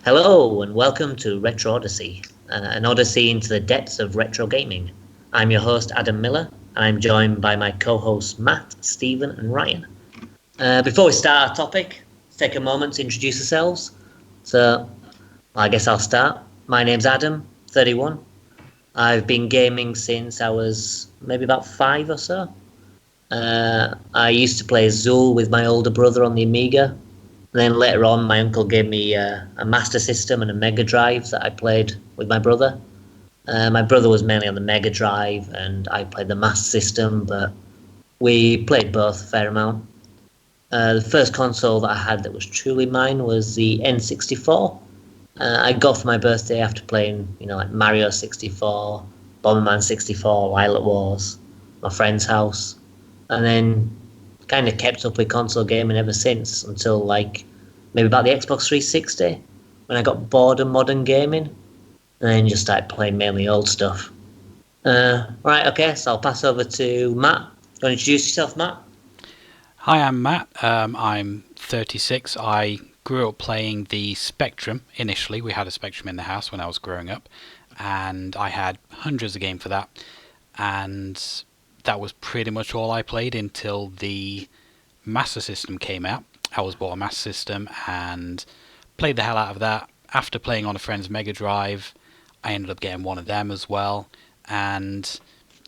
Hello and welcome to Retro Odyssey, an odyssey into the depths of retro gaming. I'm your host Adam Miller, and I'm joined by my co-hosts Matt, Stephen and Ryan. Before we start our topic, let's take a moment to introduce ourselves. I guess I'll start. My name's Adam, 31. I've been gaming since I was maybe about 5 or so. I used to play Zool with my older brother on the Amiga. And then later on, my uncle gave me a Master System and a Mega Drive that I played with my brother. My brother was mainly on the Mega Drive, and I played the Master System, but we played both a fair amount. The first console that I had that was truly mine was the N64. I got for my birthday after playing, like Mario 64, Bomberman 64, Pilot Wars, my friend's house, and then kind of kept up with console gaming ever since until maybe about the Xbox 360 when I got bored of modern gaming and then just started playing mainly old stuff. Right, okay, so I'll pass over to Matt. You want to introduce yourself, Matt? Hi, I'm Matt. I'm 36. I grew up playing the Spectrum initially. We had a Spectrum in the house when I was growing up, and I had hundreds of games for that. And that was pretty much all I played until the Master System came out. I was bought a Master System and played the hell out of that. After playing on a friend's Mega Drive, I ended up getting one of them as well. And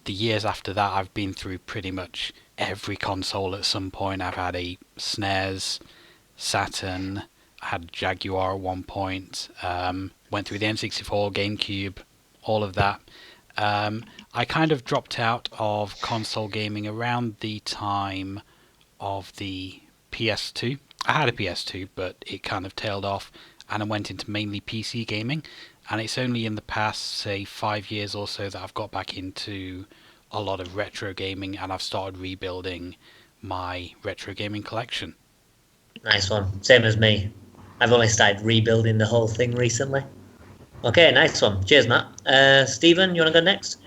the years after that, I've been through pretty much every console at some point. I've had a SNES, Saturn, I had a Jaguar at one point, went through the N64, GameCube, all of that. I kind of dropped out of console gaming around the time of the PS2. I had a PS2, but it kind of tailed off, and I went into mainly PC gaming. And it's only in the past, say, 5 years or so that I've got back into a lot of retro gaming, and I've started rebuilding my retro gaming collection. Nice one. Same as me. I've only started rebuilding the whole thing recently. Okay, nice one. Cheers, Matt. Stephen, you want to go next?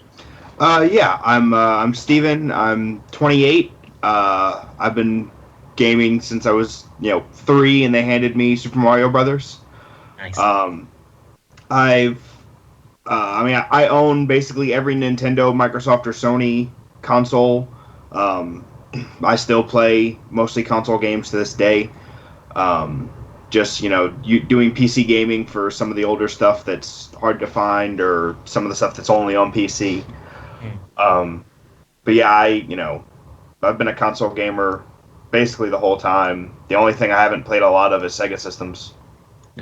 Yeah, I'm Steven. I'm 28. I've been gaming since I was 3, and they handed me Super Mario Brothers. Nice. I own basically every Nintendo, Microsoft, or Sony console. I still play mostly console games to this day. Just doing PC gaming for some of the older stuff that's hard to find, or some of the stuff that's only on PC. But yeah, I've been a console gamer basically the whole time. The only thing I haven't played a lot of is Sega systems.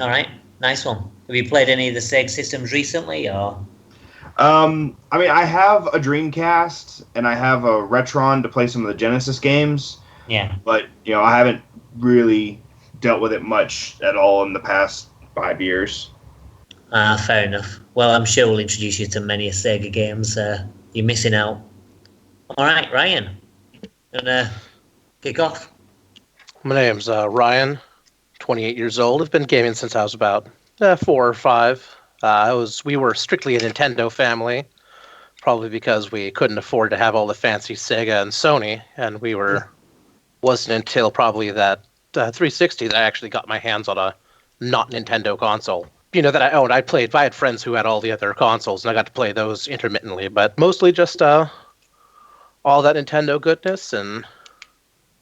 All right, nice one. Have you played any of the Sega systems recently, or? I have a Dreamcast and I have a Retron to play some of the Genesis games. Yeah. But I haven't really dealt with it much at all in the past 5 years. Fair enough. Well, I'm sure we'll introduce you to many Sega games. You're missing out. All right, Ryan. Gonna kick off. My name's Ryan, 28 years old. I've been gaming since I was about 4 or 5. We were strictly a Nintendo family, probably because we couldn't afford to have all the fancy Sega and Sony, and wasn't until probably that 360 that I actually got my hands on a not Nintendo console. That I owned. I had friends who had all the other consoles, and I got to play those intermittently, but mostly just all that Nintendo goodness, and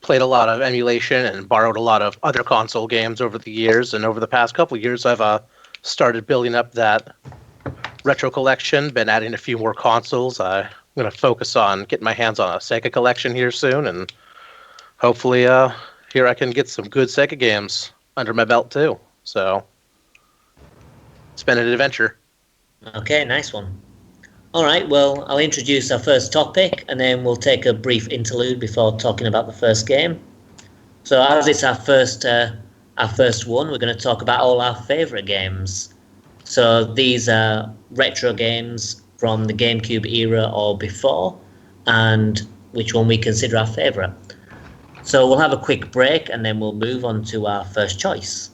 played a lot of emulation and borrowed a lot of other console games over the years. And over the past couple of years, I've started building up that retro collection, been adding a few more consoles. I'm going to focus on getting my hands on a Sega collection here soon, and hopefully here I can get some good Sega games under my belt too. So it's been an adventure. Okay, nice one. All right, well, I'll introduce our first topic, and then we'll take a brief interlude before talking about the first game. So as it's our first one, we're going to talk about all our favourite games. So these are retro games from the GameCube era or before, and which one we consider our favourite. So we'll have a quick break, and then we'll move on to our first choice.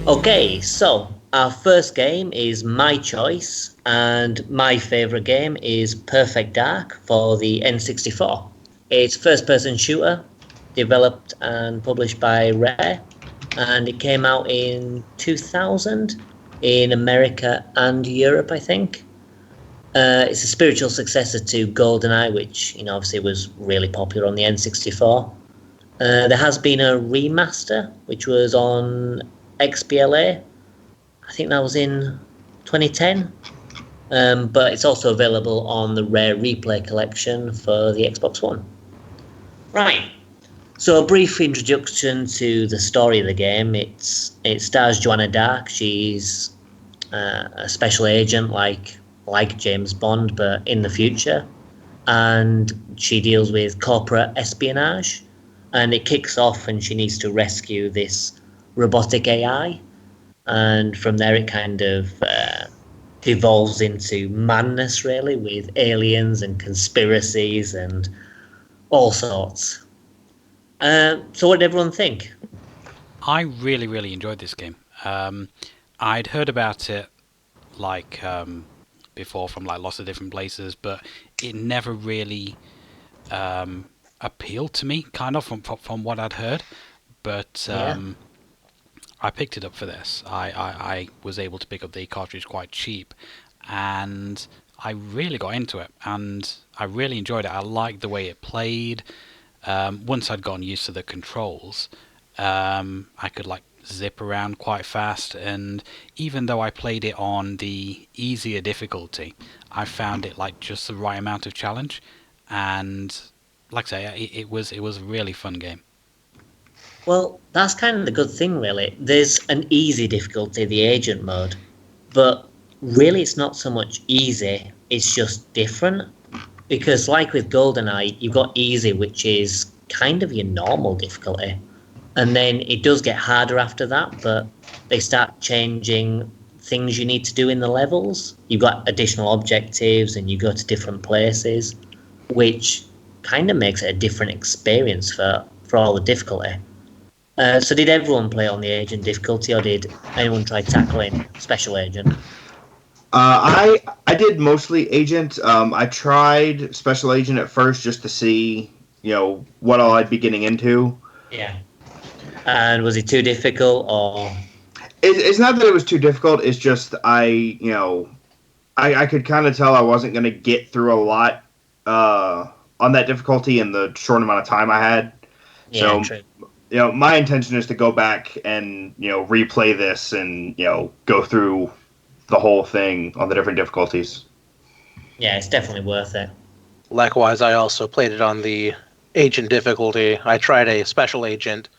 Okay, so our first game is my choice, and my favourite game is Perfect Dark for the N64. It's first-person shooter, developed and published by Rare, and it came out in 2000 in America and Europe, I think. It's a spiritual successor to GoldenEye, which obviously was really popular on the N64. There has been a remaster, which was on XBLA. I think that was in 2010. But it's also available on the Rare Replay collection for the Xbox One. Right. So a brief introduction to the story of the game. It stars Joanna Dark. She's a special agent like James Bond, but in the future. And she deals with corporate espionage. And it kicks off and she needs to rescue this robotic AI. And from there it kind of devolves into madness, really, with aliens and conspiracies and all sorts. So what did everyone think? I really, really enjoyed this game. I'd heard about it before from lots of different places, but it never really appealed to me, kind of from what I'd heard. But I picked it up for this. I was able to pick up the cartridge quite cheap, and I really got into it, and I really enjoyed it. I liked the way it played. Once I'd gotten used to the controls, I could zip around quite fast, and even though I played it on the easier difficulty, I found it just the right amount of challenge, and like I say, it was a really fun game. Well, that's kind of the good thing, really. There's an easy difficulty, the agent mode, but really it's not so much easy, it's just different. Because like with GoldenEye, you've got easy, which is kind of your normal difficulty. And then it does get harder after that, but they start changing things you need to do in the levels. You've got additional objectives and you go to different places, which kind of makes it a different experience for all the difficulty. So did everyone play on the agent difficulty, or did anyone try tackling special agent? I did mostly agent. I tried special agent at first just to see, what all I'd be getting into. Yeah. And was it too difficult, or? It's not that it was too difficult. It's just I could kind of tell I wasn't going to get through a lot on that difficulty in the short amount of time I had. Yeah, so, true. My intention is to go back and replay this and go through the whole thing on the different difficulties. Yeah, it's definitely worth it. Likewise, I also played it on the agent difficulty. I tried a special agent,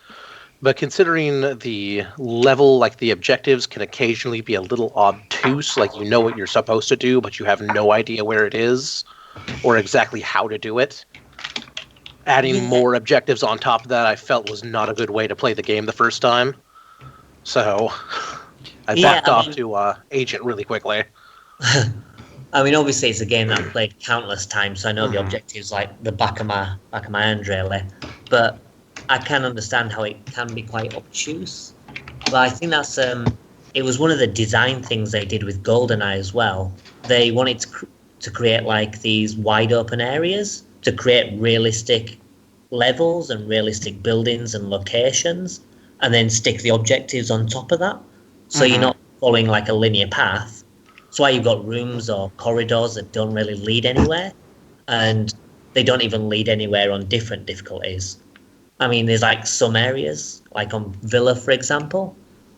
but considering the level, the objectives can occasionally be a little obtuse, you know what you're supposed to do, but you have no idea where it is or exactly how to do it. Adding more objectives on top of that, I felt was not a good way to play the game the first time. So I backed off to agent really quickly. I mean, obviously it's a game that I've played countless times, so I know the objectives like the back of my hand, really. But I can understand how it can be quite obtuse. But I think that's it was one of the design things they did with GoldenEye as well. They wanted to create these wide open areas to create realistic levels and realistic buildings and locations, and then stick the objectives on top of that. So you're not following a linear path. That's why you've got rooms or corridors that don't really lead anywhere, and they don't even lead anywhere on different difficulties. I mean, there's some areas, on Villa, for example,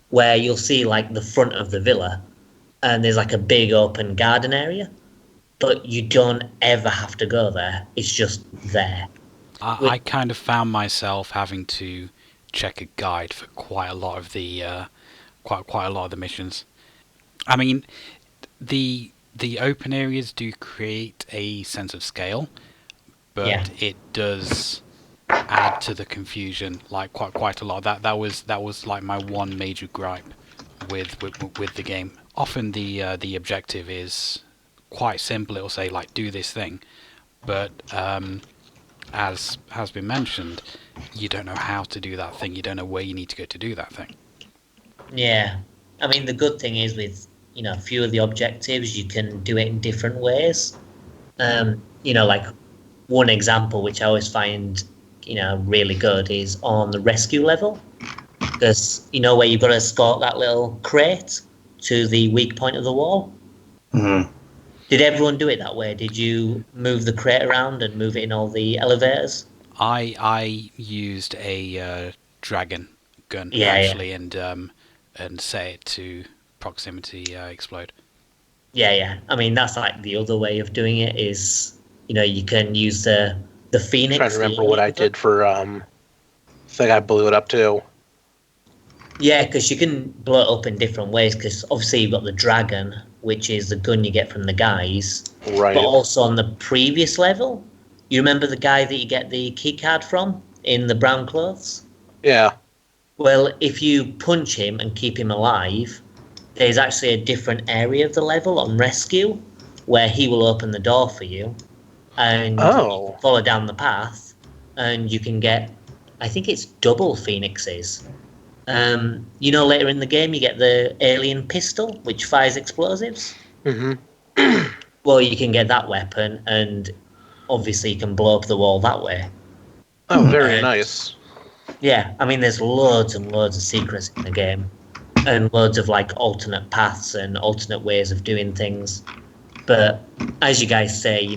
where you'll see the front of the villa, and there's a big open garden area, but you don't ever have to go there. It's just there. I kind of found myself having to check a guide for quite a lot of the quite a lot of the missions. I mean, the open areas do create a sense of scale, but it does add to the confusion quite a lot. That was my one major gripe with the game. Often the objective is quite simple. It'll say do this thing, but as has been mentioned, you don't know how to do that thing. You don't know where you need to go to do that thing. Yeah. I mean, the good thing is with, a few of the objectives, you can do it in different ways. Like one example, which I always find, really good is on the rescue level. Because, where you've got to escort that little crate to the weak point of the wall. Mm-hmm. Did everyone do it that way? Did you move the crate around and move it in all the elevators? I used a dragon gun Yeah, actually, and set it to proximity explode. yeah. I mean, that's like the other way of doing it is, you can use the Phoenix. I'm trying to remember what I did for thing I blew it up to. Yeah, because you can blow it up in different ways. Because obviously you've got the dragon, which is the gun you get from the guys. Right. But also on the previous level, you remember the guy that you get the key card from in the brown clothes? Yeah. Well, if you punch him and keep him alive, there's actually a different area of the level on rescue where he will open the door for you, and you can follow down the path, and you can get, I think it's double phoenixes. Later in the game you get the alien pistol which fires explosives. Mm-hmm. Well, you can get that weapon, and obviously you can blow up the wall that way. Oh, very nice. Yeah, I mean, there's loads and loads of secrets in the game, and loads of like alternate paths and alternate ways of doing things. But as you guys say,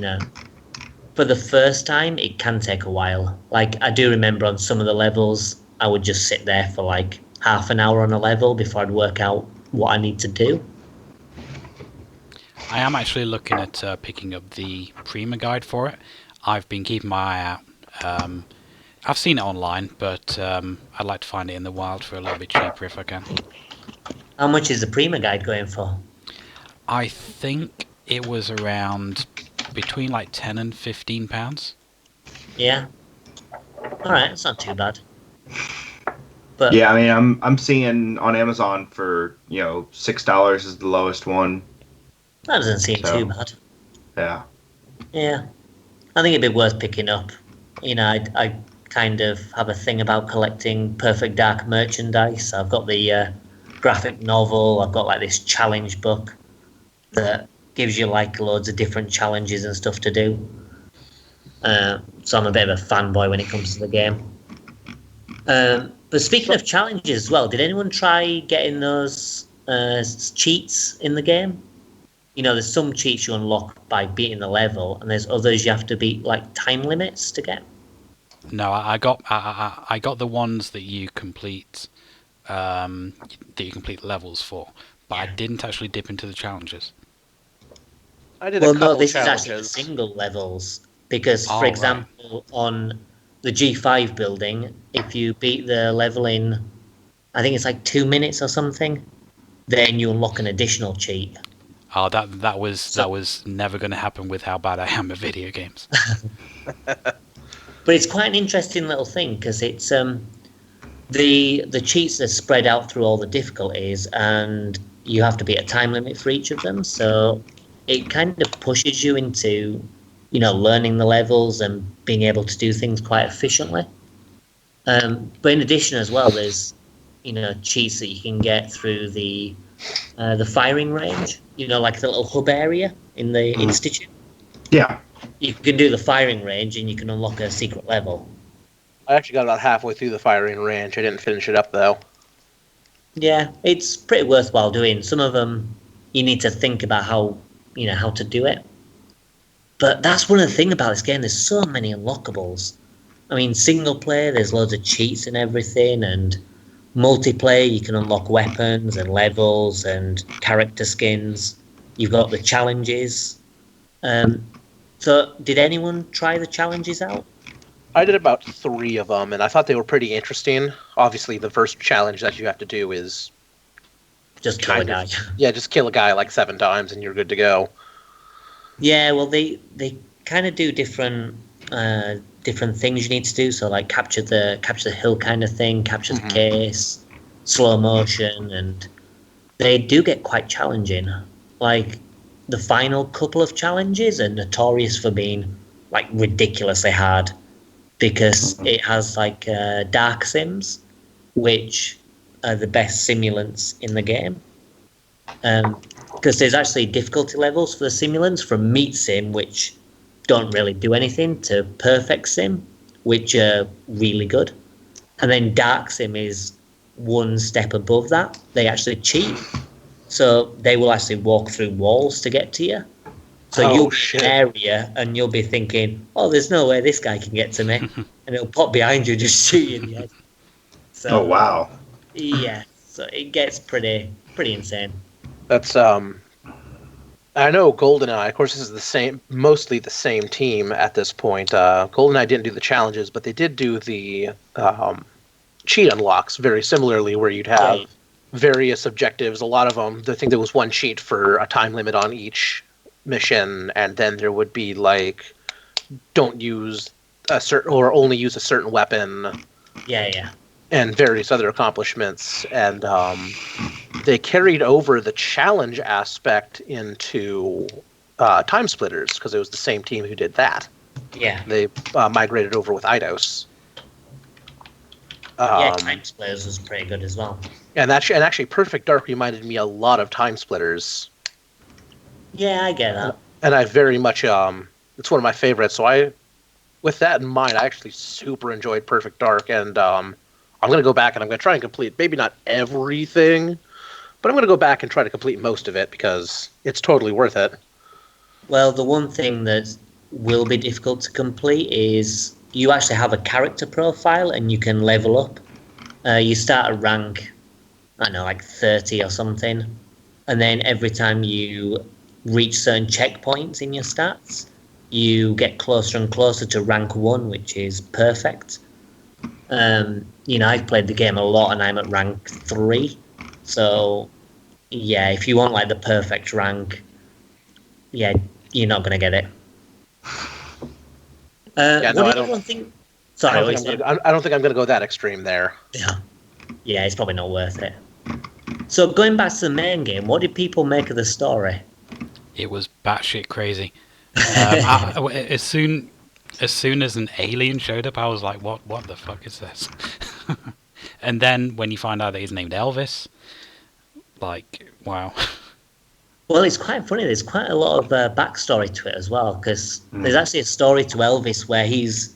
for the first time, it can take a while. Like, I do remember on some of the levels, I would just sit there for like half an hour on a level before I'd work out what I need to do. I am actually looking at picking up the Prima guide for it. I've been keeping my eye out. I've seen it online, but I'd like to find it in the wild for a little bit cheaper if I can. How much is the Prima guide going for? I think it was around between like £10 and £15. Yeah. All right, it's not too bad. But yeah, I mean, I'm seeing on Amazon for $6 is the lowest one. That doesn't seem too bad. Yeah. Yeah, I think it'd be worth picking up. I kind of have a thing about collecting Perfect Dark merchandise. I've got the graphic novel. I've got like this challenge book that gives you like loads of different challenges and stuff to do. So I'm a bit of a fanboy when it comes to the game. But speaking of challenges as well, did anyone try getting those cheats in the game? There's some cheats you unlock by beating the level, and there's others you have to beat like time limits to get. No, I got the ones that you complete levels for, but I didn't actually dip into the challenges. I did a couple this challenges. is actually single levels because, for example, on the G5 building, if you beat the level in, I think it's like 2 minutes or something, then you unlock an additional cheat. Oh, that was never going to happen with how bad I am at video games. But it's quite an interesting little thing because it's the cheats are spread out through all the difficulties, and you have to beat a time limit for each of them. So it kind of pushes you into, learning the levels and being able to do things quite efficiently. But in addition as well, there's cheats that you can get through the firing range. Like the little hub area in the institute. Yeah. You can do the firing range and you can unlock a secret level. I actually got about halfway through the firing range. I didn't finish it up, though. Yeah, it's pretty worthwhile doing. Some of them, you need to think about how to do it. But that's one of the things about this game. There's so many unlockables. I mean, single player, there's loads of cheats and everything, and multiplayer, you can unlock weapons and levels and character skins. You've got the challenges. So, did anyone try the challenges out? I did about 3 of them, and I thought they were pretty interesting. Obviously, the first challenge that you have to do is just kill a guy. Yeah, just kill a guy like 7 times, and you're good to go. Yeah, well, they kind of do different things you need to do. So, like capture the hill kind of thing, capture the case, slow motion, and they do get quite challenging. Like the final couple of challenges are notorious for being like ridiculously hard because it has like dark sims, which the best simulants in the game. Because there's actually difficulty levels for the simulants, from Meat Sim, which don't really do anything, to Perfect Sim, which are really good. And then Dark Sim is one step above that. They actually cheat. So they will actually walk through walls to get to you. So you'll be in an area and you'll be thinking, oh, there's no way this guy can get to me. And it'll pop behind you, just shoot you in the head. So, Oh, wow. Yeah, so it gets pretty insane. That's I know GoldenEye. Of course, this is mostly the same team at this point. GoldenEye didn't do the challenges, but they did do the cheat unlocks very similarly, where you'd have various objectives. A lot of them, I think there was one cheat for a time limit on each mission, and then there would be like, don't use a certain, or only use a certain weapon. Yeah. And various other accomplishments, and they carried over the challenge aspect into Time Splitters, because it was the same team who did that. Yeah. They migrated over with Eidos. Time Splitters was pretty good as well. And actually, Perfect Dark reminded me a lot of Time Splitters. Yeah, I get that. And I very much, it's one of my favorites. So with that in mind, I actually super enjoyed Perfect Dark, and I'm going to go back and I'm going to try and complete, maybe not everything, but I'm going to go back and try to complete most of it because it's totally worth it. Well, the one thing that will be difficult to complete is you actually have a character profile and you can level up. You start at rank, I don't know, like 30 or something. And then every time you reach certain checkpoints in your stats, you get closer and closer to rank 1, which is perfect. I've played the game a lot and I'm at rank 3. So, yeah, if you want like the perfect rank, yeah, you're not going to get it. I don't think I'm going to go that extreme there. Yeah, it's probably not worth it. So going back to the main game, what did people make of the story? It was batshit crazy. As soon as an alien showed up, I was like, what the fuck is this? And then when you find out that he's named Elvis, like, wow. Well, it's quite funny. There's quite a lot of backstory to it as well, because there's actually a story to Elvis where he's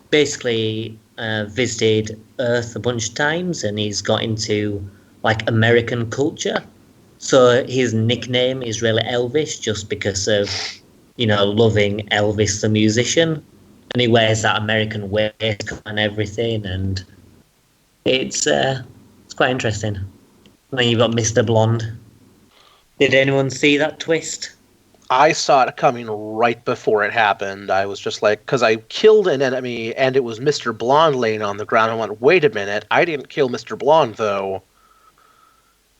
basically visited Earth a bunch of times and he's got into like American culture. So his nickname is really Elvis just because of, loving Elvis the musician. And he wears that American waistcoat and everything, and it's quite interesting. And then you've got Mr. Blonde. Did anyone see that twist? I saw it coming right before it happened. I was just like, because I killed an enemy and it was Mr. Blonde laying on the ground. I went, wait a minute, I didn't kill Mr. Blonde though.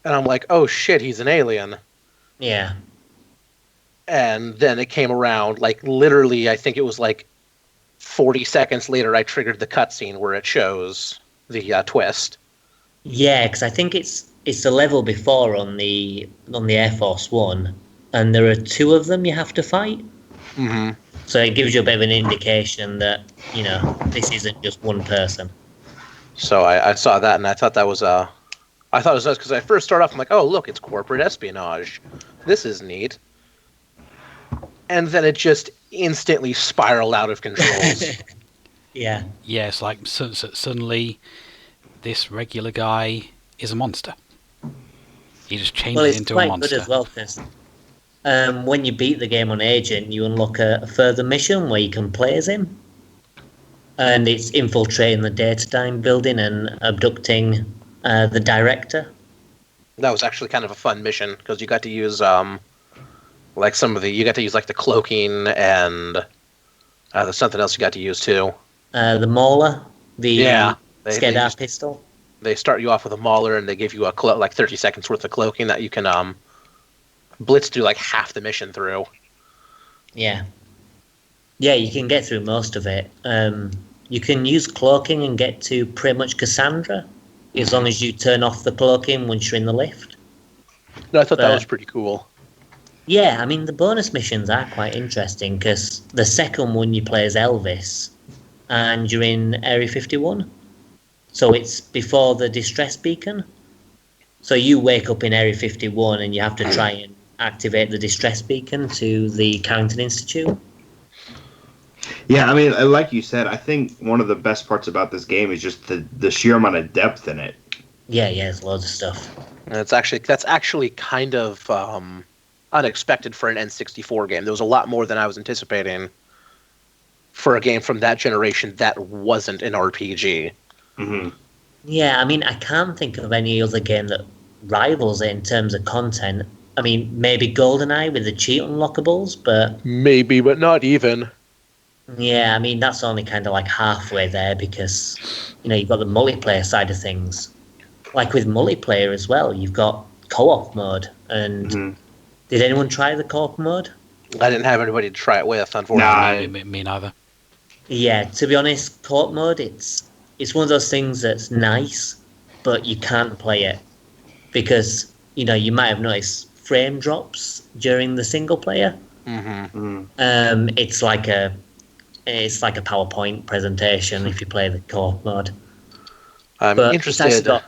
And I'm like, oh shit, he's an alien. Yeah. And then it came around, like literally, I think it was like 40 seconds later, I triggered the cutscene where it shows the twist. Yeah, because I think it's the level before on the Air Force One, and there are 2 of them you have to fight. Mm-hmm. So it gives you a bit of an indication that this isn't just one person. So I saw that, and I thought that was I thought it was nice because I first started off, I'm like, oh look, it's corporate espionage. This is neat. And then it just instantly spiraled out of control. Yeah. Yeah, it's like suddenly this regular guy is a monster. He just changes into a monster. Well, it's quite good as well, because when you beat the game on Agent, you unlock a further mission where you can play as him. And it's infiltrating the Datatyme building and abducting the director. That was actually kind of a fun mission, because you got to use you got to use like the cloaking, and there's something else you got to use too. The Mauler, the Skedar pistol. They start you off with a Mauler, and they give you a like 30 seconds worth of cloaking that you can blitz through like half the mission through. Yeah. Yeah, you can get through most of it. You can use cloaking and get to pretty much Cassandra, as long as you turn off the cloaking once you're in the lift. No, I thought that was pretty cool. Yeah, I mean, the bonus missions are quite interesting, because the second one you play as Elvis, and you're in Area 51. So it's before the distress beacon. So you wake up in Area 51 and you have to try and activate the distress beacon to the Carrington Institute. Yeah, I mean, like you said, I think one of the best parts about this game is just the sheer amount of depth in it. Yeah, there's loads of stuff. And that's actually kind of unexpected for an N64 game. There was a lot more than I was anticipating for a game from that generation that wasn't an RPG. Mm-hmm. Yeah, I mean, I can't think of any other game that rivals it in terms of content. I mean, maybe GoldenEye with the cheat unlockables, but... Maybe, but not even. Yeah, I mean, that's only kind of like halfway there because, you've got the multiplayer side of things. Like with multiplayer as well, you've got co-op mode. And did anyone try the co-op mode? I didn't have anybody to try it with, unfortunately. Nah, me neither. Yeah, to be honest, co-op mode, it's one of those things that's nice, but you can't play it because, you might have noticed frame drops during the single player. It's like a PowerPoint presentation if you play the co-op mode. I'm interested. Go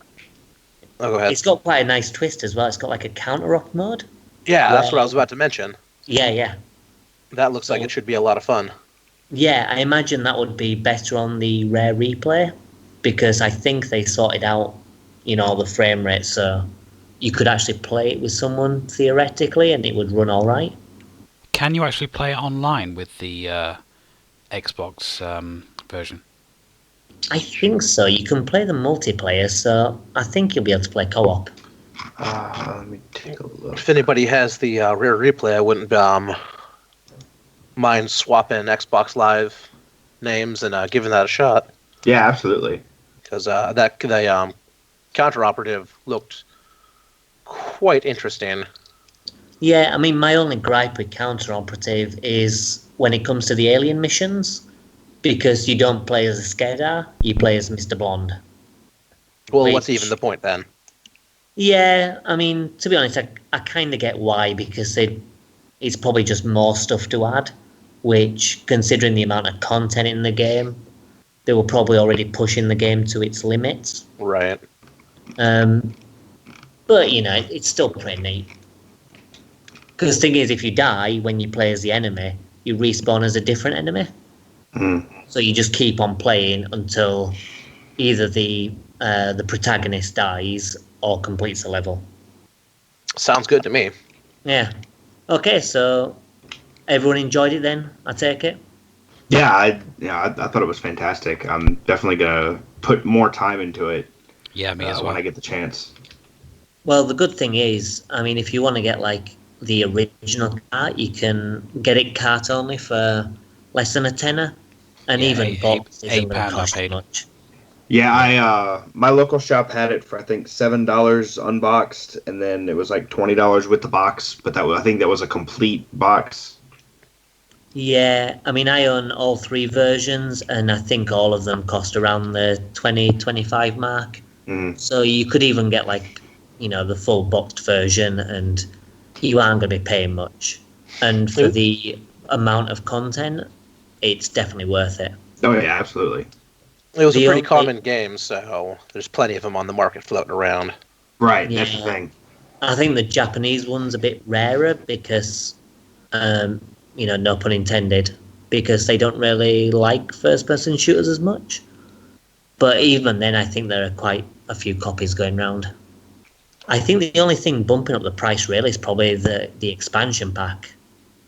ahead. It's got quite a nice twist as well. It's got like a counter-op mode. Yeah, that's what I was about to mention. Yeah. That looks like it should be a lot of fun. Yeah, I imagine that would be better on the Rare Replay because I think they sorted out, all the frame rate, so you could actually play it with someone theoretically and it would run all right. Can you actually play it online with the Xbox version? I think so. You can play the multiplayer, so I think you'll be able to play co-op. Let me take a look. If anybody has the Rare Replay, I wouldn't mind swapping Xbox Live names and giving that a shot. Yeah, absolutely. Because the counter-operative looked quite interesting. Yeah, I mean, my only gripe with counter-operative is when it comes to the alien missions, because you don't play as a Skedar, you play as Mr. Blonde. Well, what's even the point then? Yeah, I mean, to be honest, I kind of get why, because it's probably just more stuff to add, which, considering the amount of content in the game, they were probably already pushing the game to its limits. Right. But, it's still pretty neat. Because the thing is, if you die when you play as the enemy, you respawn as a different enemy. So you just keep on playing until either the protagonist dies or completes the level. Sounds good to me. Yeah. Okay, so everyone enjoyed it then, I take it? Yeah, I thought it was fantastic. I'm definitely going to put more time into it. Yeah, me as well. When I get the chance. Well, the good thing is, I mean, if you want to get like the original cart, you can get it cart only for less than a tenner, and even box isn't going to cost much. Yeah, my local shop had it for I think $7 unboxed, and then it was like $20 with the box. But I think that was a complete box. Yeah, I mean, I own all three versions, and I think all of them cost around the 20-25 mark. So you could even get like, the full boxed version, and you aren't going to be paying much. And for the amount of content, it's definitely worth it. Oh yeah, absolutely. It was a pretty common game, so there's plenty of them on the market floating around. Right, that's the thing. I think the Japanese one's a bit rarer because, no pun intended, because they don't really like first-person shooters as much. But even then, I think there are quite a few copies going around. I think the only thing bumping up the price really is probably the expansion pack.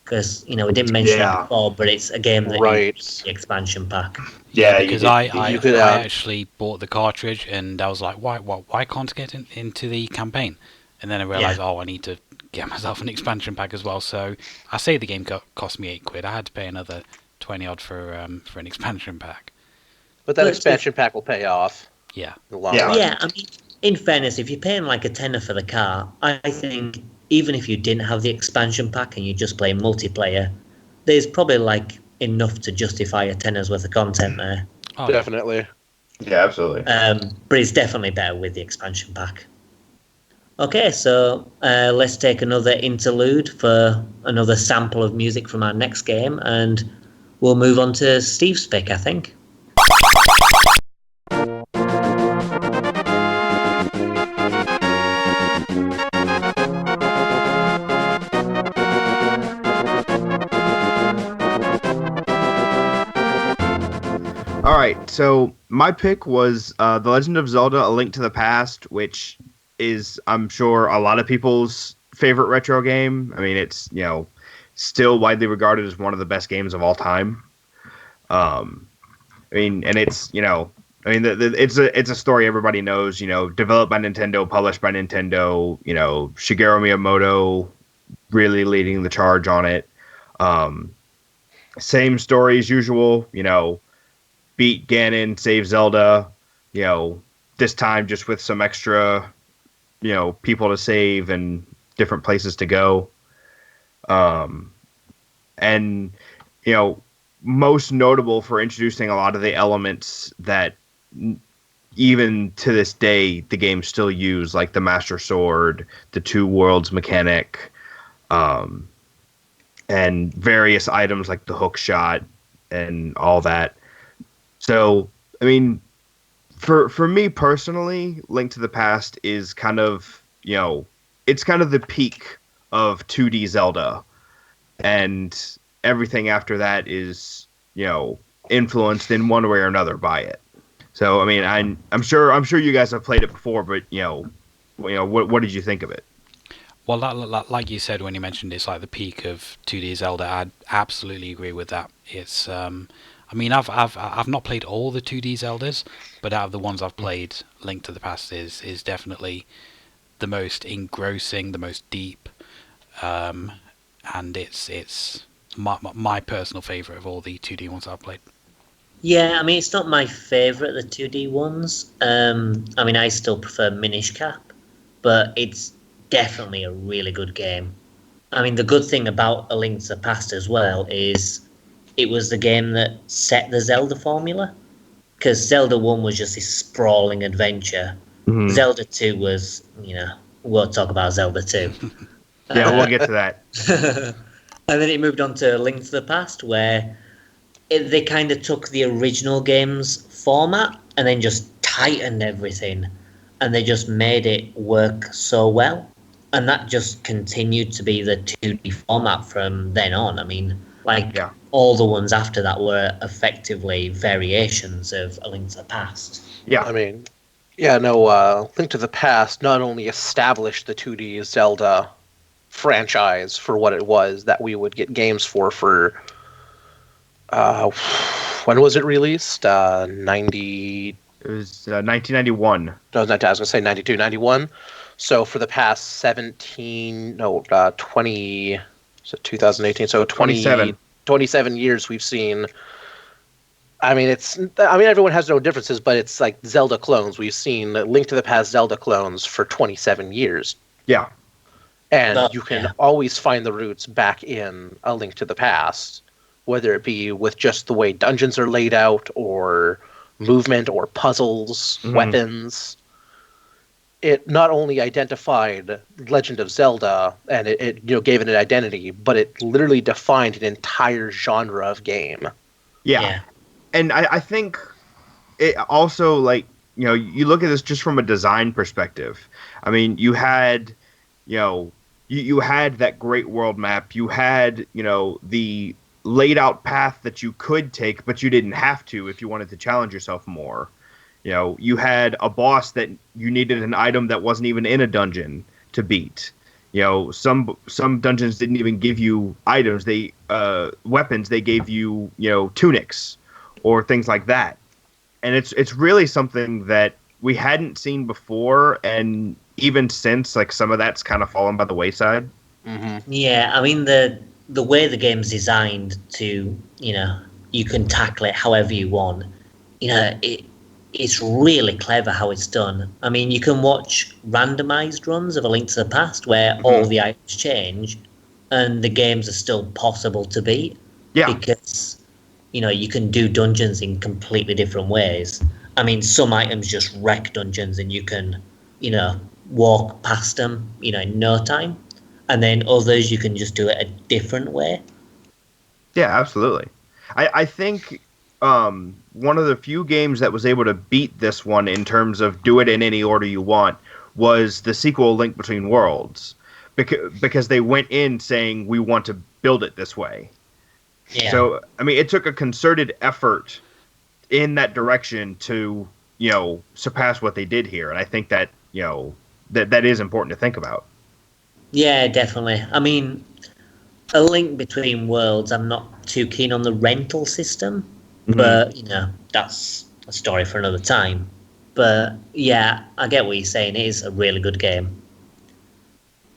Because, we didn't mention it before, but it's a game that needs the expansion pack. Yeah, because I actually bought the cartridge and I was like, why can't I get into the campaign? And then I realised, I need to get myself an expansion pack as well. So I say the game cost me £8. I had to pay another 20 odd for an expansion pack. But that expansion pack will pay off. Yeah. In the long run. Yeah, I mean, in fairness, if you're paying like a tenner for the car, I think even if you didn't have the expansion pack and you just play multiplayer, there's probably like enough to justify a tenner's worth of content there. Oh, definitely. Yeah, absolutely. But it's definitely better with the expansion pack. Okay, so let's take another interlude for another sample of music from our next game, and we'll move on to Steve's pick, I think. All right, so my pick was The Legend of Zelda: A Link to the Past, which is, I'm sure, a lot of people's favorite retro game. I mean, it's, still widely regarded as one of the best games of all time. I mean, and it's, it's a story everybody knows, developed by Nintendo, published by Nintendo, Shigeru Miyamoto really leading the charge on it. Same story as usual, beat Ganon, save Zelda, this time just with some extra, people to save and different places to go. And, most notable for introducing a lot of the elements that even to this day the games still use, like the Master Sword, the Two Worlds mechanic, and various items like the hook shot and all that. So, I mean, for me personally, Link to the Past is kind of, it's kind of the peak of 2D Zelda. And everything after that is, influenced in one way or another by it. So, I mean, I'm sure you guys have played it before, but, what did you think of it? Well, like you said when you mentioned it's like the peak of 2D Zelda, I'd absolutely agree with that. It's, I mean, I've not played all the 2D Zeldas, but out of the ones I've played, Link to the Past is definitely the most engrossing, the most deep, and it's my personal favorite of all the 2D ones I've played. Yeah, I mean, it's not my favorite, the 2D ones. I mean, I still prefer Minish Cap, but it's definitely a really good game. I mean, the good thing about A Link to the Past as well is it was the game that set the Zelda formula, because Zelda 1 was just this sprawling adventure. Mm-hmm. Zelda 2 was, we'll talk about Zelda 2. Yeah, we'll get to that. And then it moved on to Link to the Past, where they kind of took the original game's format and then just tightened everything, and they just made it work so well. And that just continued to be the 2D format from then on. I mean, all the ones after that were effectively variations of A Link to the Past. Yeah. I mean, Link to the Past not only established the 2D Zelda franchise for what it was that we would get games for when was it released? 90... It was 1991. No, I was going to say 92, 91. So for the past 20... So 2018, so 27 years we've seen... I mean, everyone has their own differences, but it's like Zelda clones. We've seen Link to the Past Zelda clones for 27 years. Yeah. And you can always find the roots back in A Link to the Past, whether it be with just the way dungeons are laid out, or movement, or puzzles, weapons. It not only identified Legend of Zelda, and it gave it an identity, but it literally defined an entire genre of game. Yeah. And I think it also, you look at this just from a design perspective. I mean, you had, you had that great world map. You had, the laid out path that you could take, but you didn't have to if you wanted to challenge yourself more. You had a boss that you needed an item that wasn't even in a dungeon to beat. Some dungeons didn't even give you items. Weapons. They gave you, tunics or things like that. And it's really something that we hadn't seen before, and even since, some of that's kind of fallen by the wayside. Mm-hmm. Yeah, I mean, the way the game's designed to, you can tackle it however you want. It's really clever how it's done. I mean, you can watch randomized runs of A Link to the Past where all the items change, and the games are still possible to beat. Yeah. Because, you can do dungeons in completely different ways. I mean, some items just wreck dungeons and you can, walk past them, in no time. And then others, you can just do it a different way. Yeah, absolutely. I think one of the few games that was able to beat this one in terms of do it in any order you want was the sequel Link Between Worlds. Because they went in saying, we want to build it this way. Yeah. So, I mean, it took a concerted effort in that direction to, surpass what they did here. And I think that, that is important to think about. Yeah, definitely. I mean, A Link Between Worlds, I'm not too keen on the rental system, but, that's a story for another time. But, yeah, I get what you're saying. It is a really good game.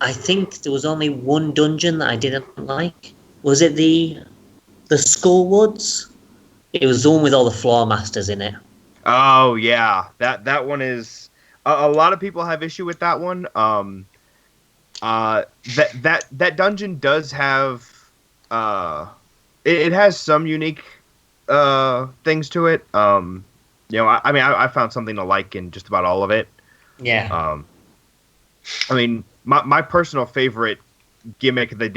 I think there was only one dungeon that I didn't like. Was it the Skullwoods? It was the one with all the floor masters in it. Oh yeah, that one is a lot of people have issue with that one. That dungeon does have it has some unique things to it. I found something to like in just about all of it. Yeah. I mean, my personal favorite gimmick that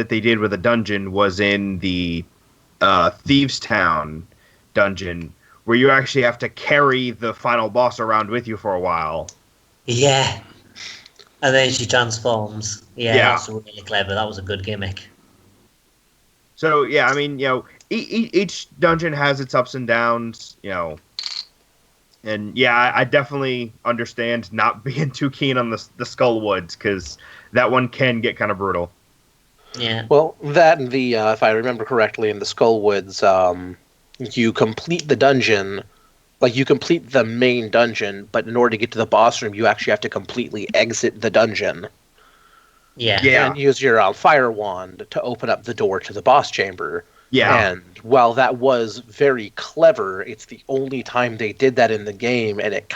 they did with a dungeon was in the Thieves Town dungeon, where you actually have to carry the final boss around with you for a while. Yeah. And then she transforms. Yeah, that's really clever. That was a good gimmick. So, yeah, I mean, each dungeon has its ups and downs, And, yeah, I definitely understand not being too keen on the Skullwoods, because that one can get kind of brutal. Yeah. Well, that and the, if I remember correctly, in the Skullwoods, you complete the dungeon, like you complete the main dungeon, but in order to get to the boss room, you actually have to completely exit the dungeon. Yeah. And use your fire wand to open up the door to the boss chamber. Yeah. And while that was very clever, it's the only time they did that in the game, and it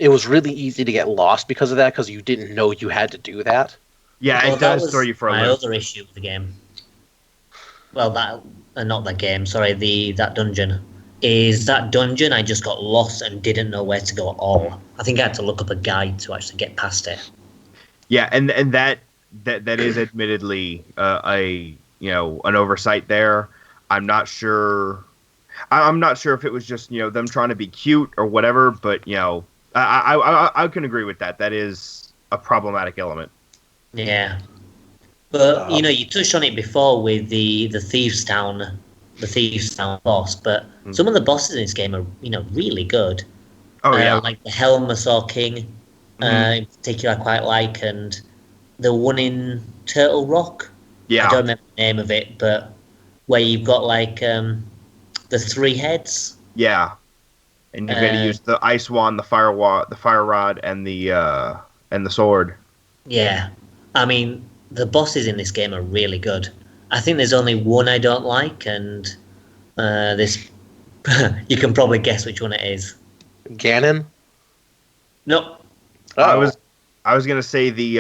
was really easy to get lost because of that, because you didn't know you had to do that. Yeah, Well, it does throw you for a loop. my other issue with the game. Well, not the game. Sorry, that dungeon. That dungeon, I just got lost and didn't know where to go at all. I think I had to look up a guide to actually get past it. Yeah, and that is admittedly an oversight there. I'm not sure. I'm not sure if it was just them trying to be cute or whatever, but I can agree with that. That is a problematic element. Yeah, but you touched on it before with the Thieves Town boss, but some of the bosses in this game are really good. Oh yeah, like the Helmasaur King, in particular, I quite like, and the one in Turtle Rock. Yeah, I don't remember the name of it, but where you've got like the 3 heads. Yeah, and you're going to use the ice wand, the fire rod, and the sword. Yeah, I mean the bosses in this game are really good. I think there's only one I don't like, and this you can probably guess which one it is. Ganon? No. Oh. I was going to say the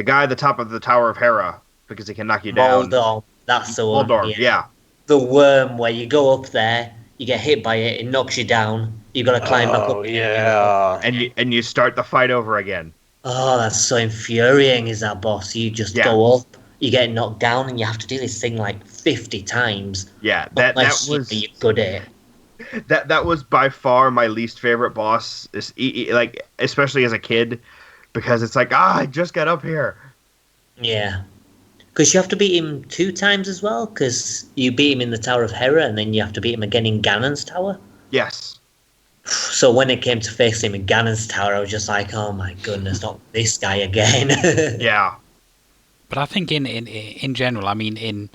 guy at the top of the Tower of Hera, because he can knock you down. Moldorm, that's the one. Moldorm, yeah. The worm where you go up there, you get hit by it, it knocks you down. You got to climb back up. Oh yeah. And you start the fight over again. Oh, that's so infuriating, is that boss. You just go up, you get knocked down, and you have to do this thing like 50 times. Yeah, that was... You're good at it. That was by far my least favorite boss, like especially as a kid, because it's like, I just got up here. Yeah. Because you have to beat him 2 times as well, because you beat him in the Tower of Hera, and then you have to beat him again in Ganon's Tower. Yes. So when it came to facing him in Ganon's Tower, I was just like, oh my goodness, not this guy again. Yeah. But I think in general, I mean, in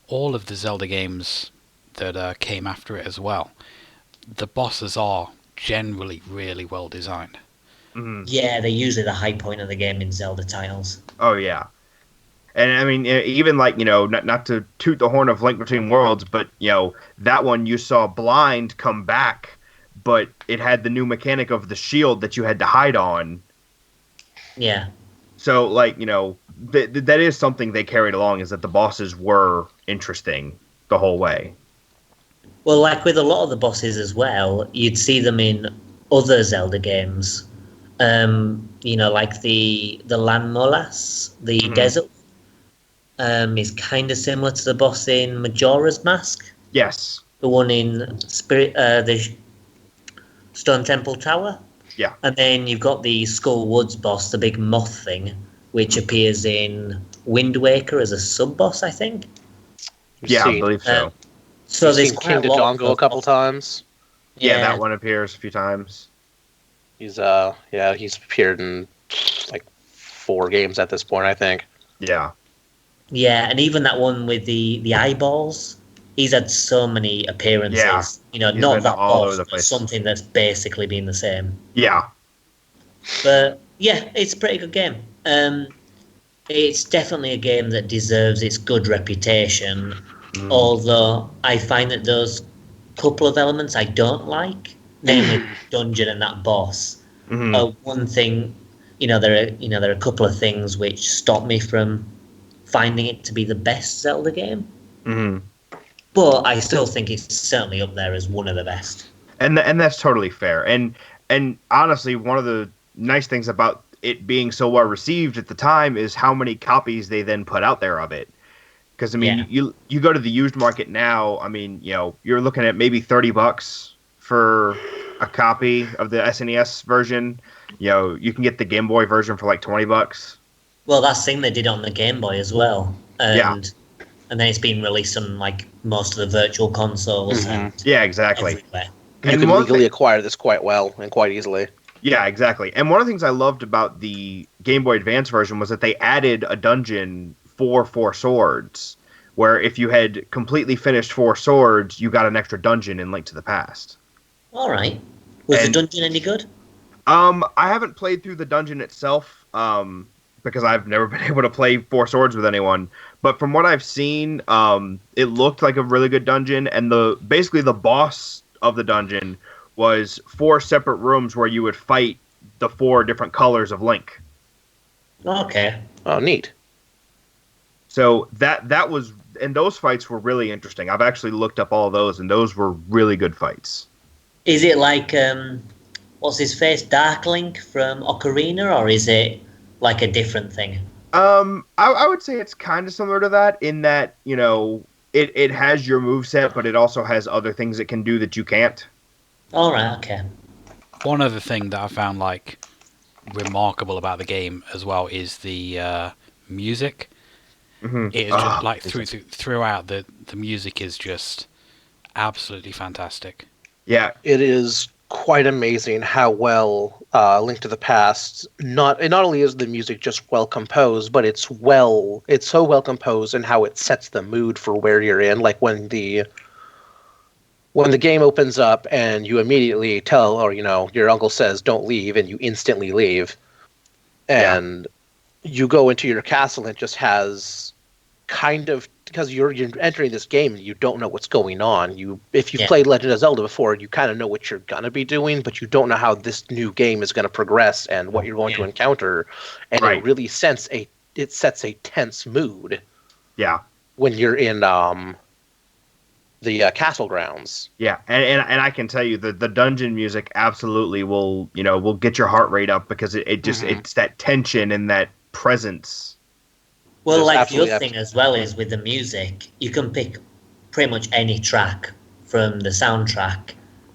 all of the Zelda games that came after it as well, the bosses are generally really well designed. Mm-hmm. Yeah, they're usually the high point of the game in Zelda titles. Oh, yeah. And I mean, even like, not to toot the horn of Link Between Worlds, but, that one you saw Blind come back, but it had the new mechanic of the shield that you had to hide on. Yeah. So, like, that is something they carried along, is that the bosses were interesting the whole way. Well, like with a lot of the bosses as well, you'd see them in other Zelda games. Like the Land Molas, the desert, is kind of similar to the boss in Majora's Mask. Yes. The one in the Stone Temple Tower. Yeah. And then you've got the Skull Woods boss, the big moth thing, which appears in Wind Waker as a sub-boss, I think. Yeah, I believe so. So You've there's seen quite King a lot of Dodongo a couple those. times. Yeah, that one appears a few times. He's he's appeared in like 4 games at this point, I think. Yeah. Yeah, and even that one with the eyeballs, he's had so many appearances. Yeah. He's Not been that all over boss, the but place. something that's basically been the same. Yeah. But yeah, it's a pretty good game. It's definitely a game that deserves its good reputation. Although I find that those couple of elements I don't like, namely the dungeon and that boss, are one thing. There are a couple of things which stop me from finding it to be the best Zelda game. But I still think it's certainly up there as one of the best. And that's totally fair. And honestly, one of the nice things about it being so well received at the time is how many copies they then put out there of it. Because I mean, you go to the used market now. I mean, you're looking at maybe $30 for a copy of the SNES version. You can get the Game Boy version for like $20. Well, that's the thing they did on the Game Boy as well, Yeah. And then it's been released on like most of the virtual consoles and Yeah, exactly. everywhere. You And can one legally thing- acquire this quite well and quite easily. Yeah, exactly. And one of the things I loved about the Game Boy Advance version was that they added a dungeon for 4 swords, where if you had completely finished 4 swords, you got an extra dungeon in Link to the Past. All right. Was the And- dungeon any good? I haven't played through the dungeon itself, because I've never been able to play 4 swords with anyone. But from what I've seen, it looked like a really good dungeon, and basically the boss of the dungeon was 4 separate rooms where you would fight the 4 different colors of Link. Okay. Oh, neat. So that was, and those fights were really interesting. I've actually looked up all of those, and those were really good fights. Is it like what's his face, Dark Link from Ocarina, or is it like a different thing? I would say it's kind of similar to that in that, it has your moveset, but it also has other things it can do that you can't. All right. Okay. One other thing that I found like remarkable about the game as well is the music. It is just like throughout the music is just absolutely fantastic. Yeah. It is quite amazing how well Link to the Past, not only is the music just well composed, but it's so well composed and how it sets the mood for where you're in. Like when the game opens up and you immediately tell, or your uncle says don't leave, and you instantly leave, and you go into your castle, and it just has kind of, because you're entering this game and you don't know what's going on. If you've played Legend of Zelda before, you kind of know what you're gonna be doing, but you don't know how this new game is going to progress and what you're going to encounter. And it really sets a tense mood. Yeah. When you're in the castle grounds. Yeah, and I can tell you the dungeon music absolutely will get your heart rate up, because it just it's that tension and that presence. Well, There's like the other absolutely thing as well is with the music, you can pick pretty much any track from the soundtrack,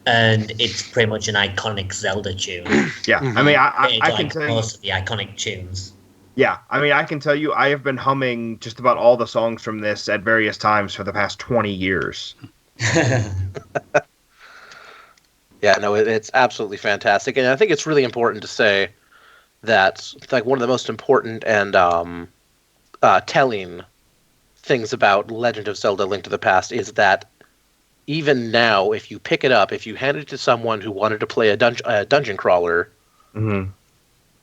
and it's pretty much an iconic Zelda tune. Yeah, I mean, I can like tell you, most of the iconic tunes. yeah, I mean, I can tell you, I have been humming just about all the songs from this at various times for the past 20 years. Yeah, no, it's absolutely fantastic, and I think it's really important to say that like one of the most important and telling things about Legend of Zelda: Link to the Past is that even now, if you pick it up, if you hand it to someone who wanted to play a dungeon crawler,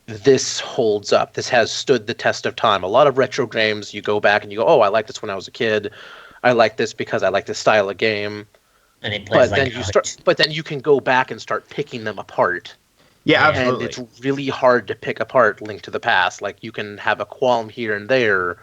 this holds up. This has stood the test of time. A lot of retro games, you go back and you go, "Oh, I liked this when I was a kid. I like this because I like this style of game." And it plays But then you can go back and start picking them apart. Yeah, absolutely. And it's really hard to pick apart Link to the Past. Like, you can have a qualm here and there,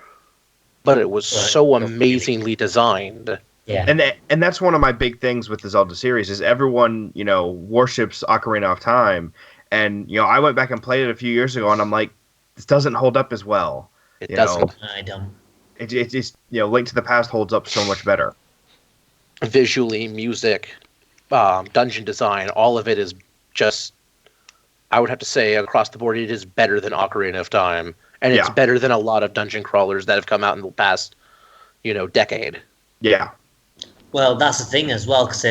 but it was so amazingly designed. Yeah. And that's one of my big things with the Zelda series is everyone, worships Ocarina of Time. And, I went back and played it a few years ago, and I'm like, this doesn't hold up as well. It doesn't. I don't. It just, Link to the Past holds up so much better. Visually, music, dungeon design, all of it is just, I would have to say, across the board, it is better than Ocarina of Time. And it's better than a lot of dungeon crawlers that have come out in the past, decade. Yeah. Well, that's the thing as well, because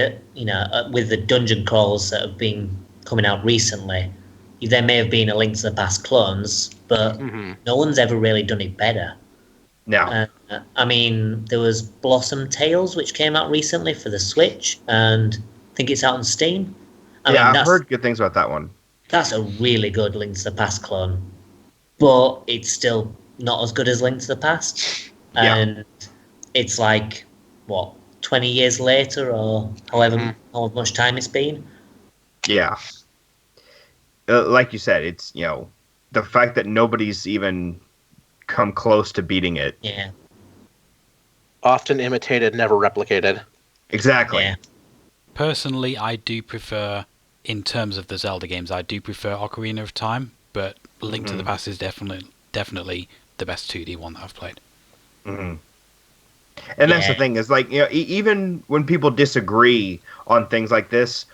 with the dungeon crawls that have been coming out recently, there may have been a Link to the Past clones, but no one's ever really done it better. No. I mean, there was Blossom Tales, which came out recently for the Switch, and I think it's out on Steam. I've heard good things about that one. That's a really good Link to the Past clone, but it's still not as good as Link to the Past. And it's like, what, 20 years later, or however much time it's been? Yeah. Like you said, it's, the fact that nobody's even come close to beating it. Yeah. Often imitated, never replicated. Exactly. Yeah. Personally, I do prefer, in terms of the Zelda games, I do prefer Ocarina of Time, but Link to the Past is definitely the best 2D one that I've played. Mm-hmm. And that's the thing, is like, even when people disagree on things like this,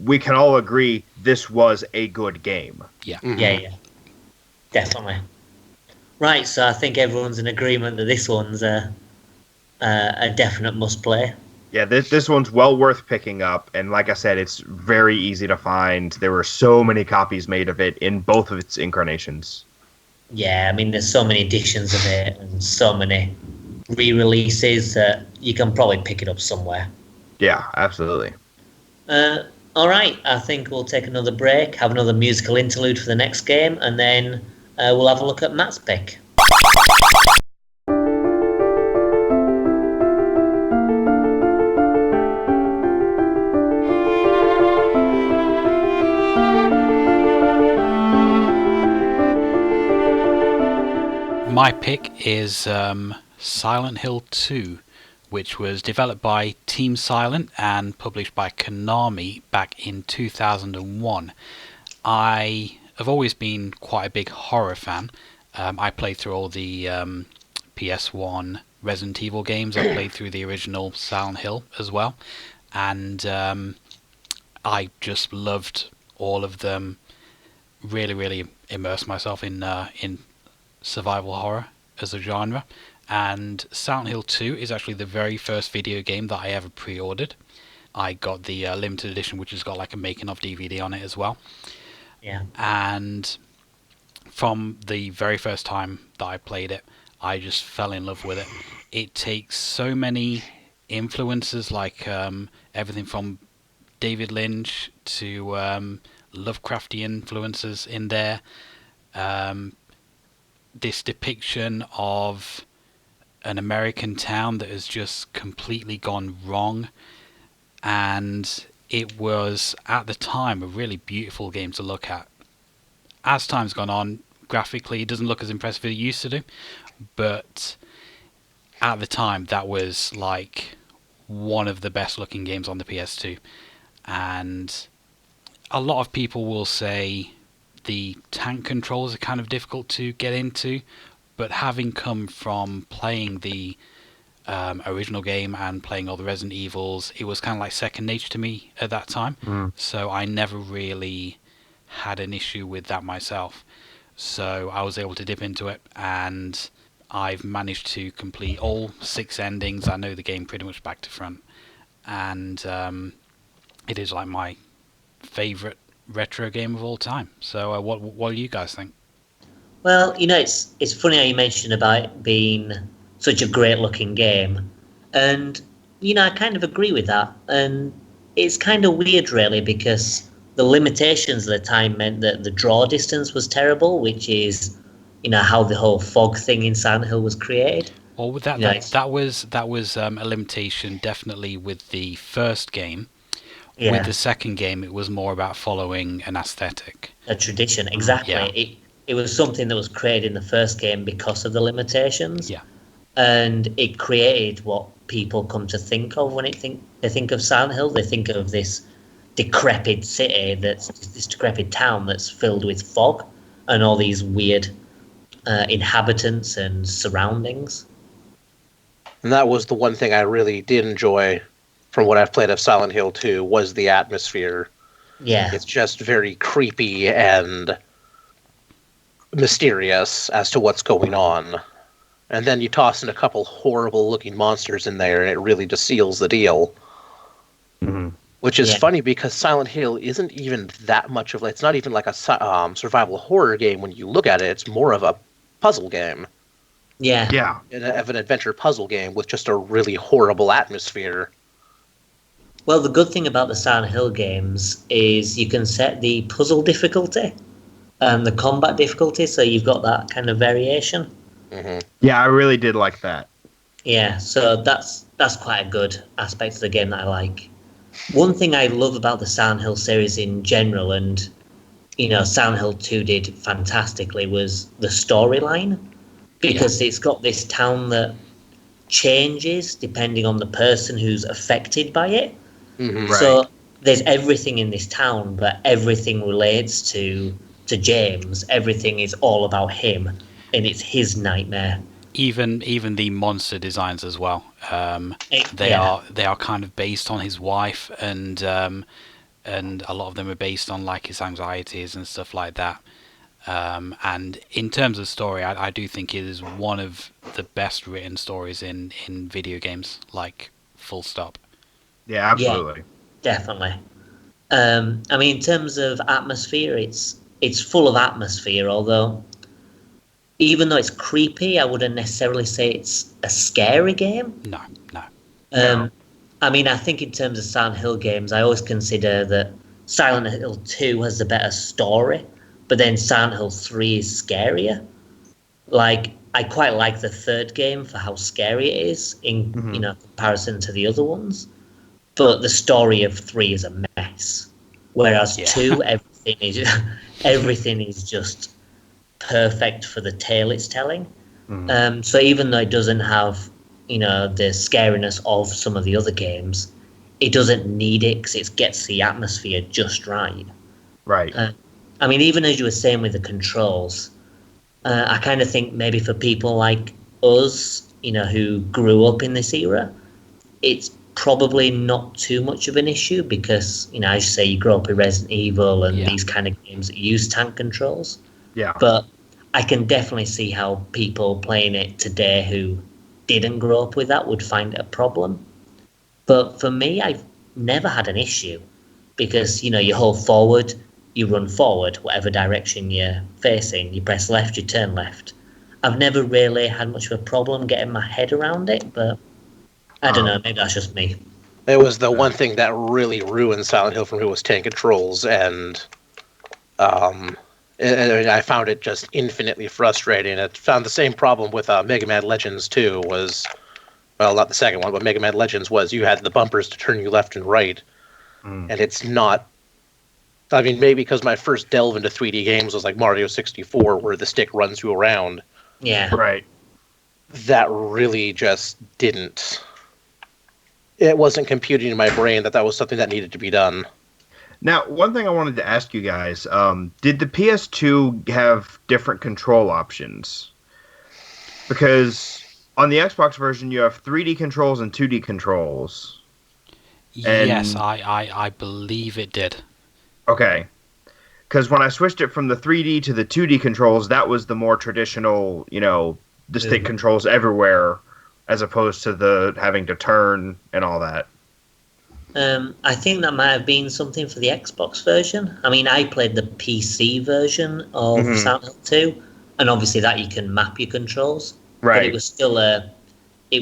we can all agree this was a good game. Yeah. Yeah. Definitely. Right, so I think everyone's in agreement that this one's a definite must-play. Yeah, this one's well worth picking up, and like I said, it's very easy to find. There were so many copies made of it in both of its incarnations. Yeah, I mean, there's so many editions of it, and so many re-releases that you can probably pick it up somewhere. Yeah, absolutely. All right, I think we'll take another break, have another musical interlude for the next game, and then we'll have a look at Matt's pick. My pick is Silent Hill 2, which was developed by Team Silent and published by Konami back in 2001. I have always been quite a big horror fan. I played through all the PS1 Resident Evil games. I played through the original Silent Hill as well. And I just loved all of them. Really, really immersed myself in survival horror as a genre. And Silent Hill 2 is actually the very first video game that I ever pre-ordered. I got the limited edition, which has got like a making of DVD on it as well. Yeah. And from the very first time that I played it, I just fell in love with it. It takes so many influences, like everything from David Lynch to Lovecraftian influences in there. This depiction of an American town that has just completely gone wrong, and it was at the time a really beautiful game to look at. As time's gone on, graphically it doesn't look as impressive as it used to do, but at the time that was like one of the best looking games on the PS2. And a lot of people will say the tank controls are kind of difficult to get into, but having come from playing the original game and playing all the Resident Evils, it was kind of like second nature to me at that time. So I never really had an issue with that myself. So I was able to dip into it, and I've managed to complete all 6 endings. I know the game pretty much back to front, and it is like my favorite retro game of all time. So what do you guys think? Well, it's funny how you mentioned about it being such a great looking game, and I kind of agree with that. And it's kind of weird, really, because the limitations at the time meant that the draw distance was terrible, which is how the whole fog thing in Silent Hill was created. Well, with that was a limitation definitely with the first game. Yeah. With the second game, it was more about following an aesthetic, a tradition. Exactly. Yeah. It was something that was created in the first game because of the limitations. Yeah. And it created what people come to think of when they think of Silent Hill. They think of this decrepit city, this decrepit town that's filled with fog and all these weird inhabitants and surroundings. And that was the one thing I really did enjoy from what I've played of Silent Hill 2 was the atmosphere. Yeah. It's just very creepy and mysterious as to what's going on. and then you toss in a couple horrible-looking monsters in there, and it really just seals the deal. Mm-hmm. Which is funny because Silent Hill isn't even that much of it's not even like a survival horror game when you look at it. It's more of a puzzle game. Yeah. Of an adventure puzzle game with just a really horrible atmosphere. Well, the good thing about the Silent Hill games is you can set the puzzle difficulty and the combat difficulty, so you've got that kind of variation. Mm-hmm. Yeah, I really did like that. Yeah, so that's quite a good aspect of the game that I like. One thing I love about the Silent Hill series in general, and Silent Hill 2 did fantastically, was the storyline, because it's got this town that changes depending on the person who's affected by it. Mm-hmm. Right. So there's everything in this town, but everything relates to James. Everything is all about him, and it's his nightmare. Even the monster designs as well. They are kind of based on his wife, and a lot of them are based on like his anxieties and stuff like that. And in terms of story, I do think it is one of the best written stories in video games. Like, full stop. Yeah, absolutely. Yeah, definitely. I mean, in terms of atmosphere, it's full of atmosphere, although even though it's creepy, I wouldn't necessarily say it's a scary game. No. I mean, I think in terms of Silent Hill games, I always consider that Silent Hill 2 has a better story, but then Silent Hill 3 is scarier. Like, I quite like the third game for how scary it is in comparison to the other ones. But the story of 3 is a mess. Whereas 2, everything is just perfect for the tale it's telling. So even though it doesn't have the scariness of some of the other games, it doesn't need it because it gets the atmosphere just right. I mean, even as you were saying with the controls, I kind of think maybe for people like us, who grew up in this era, it's probably not too much of an issue because as you say, you grow up with Resident Evil and these kind of games that use tank controls. Yeah. But I can definitely see how people playing it today who didn't grow up with that would find it a problem. But for me, I've never had an issue because, you hold forward, you run forward, whatever direction you're facing, you press left, you turn left. I've never really had much of a problem getting my head around it, but I don't know, maybe that's just me. It was the one thing that really ruined Silent Hill for me was tank controls, and I found it just infinitely frustrating. I found the same problem with Mega Man Legends 2 was, well, not the second one, but Mega Man Legends was you had the bumpers to turn you left and right, and it's not, I mean, maybe because my first delve into 3D games was like Mario 64, where the stick runs you around. Yeah. Right. That really just didn't, it wasn't computing in my brain that was something that needed to be done. Now, one thing I wanted to ask you guys, did the PS2 have different control options? Because on the Xbox version, you have 3D controls and 2D controls. Yes, I believe it did. Okay. Because when I switched it from the 3D to the 2D controls, that was the more traditional, the stick controls everywhere, as opposed to the having to turn and all that. I think that might have been something for the Xbox version. I mean, I played the PC version of Silent Hill 2, and obviously that you can map your controls. Right. But it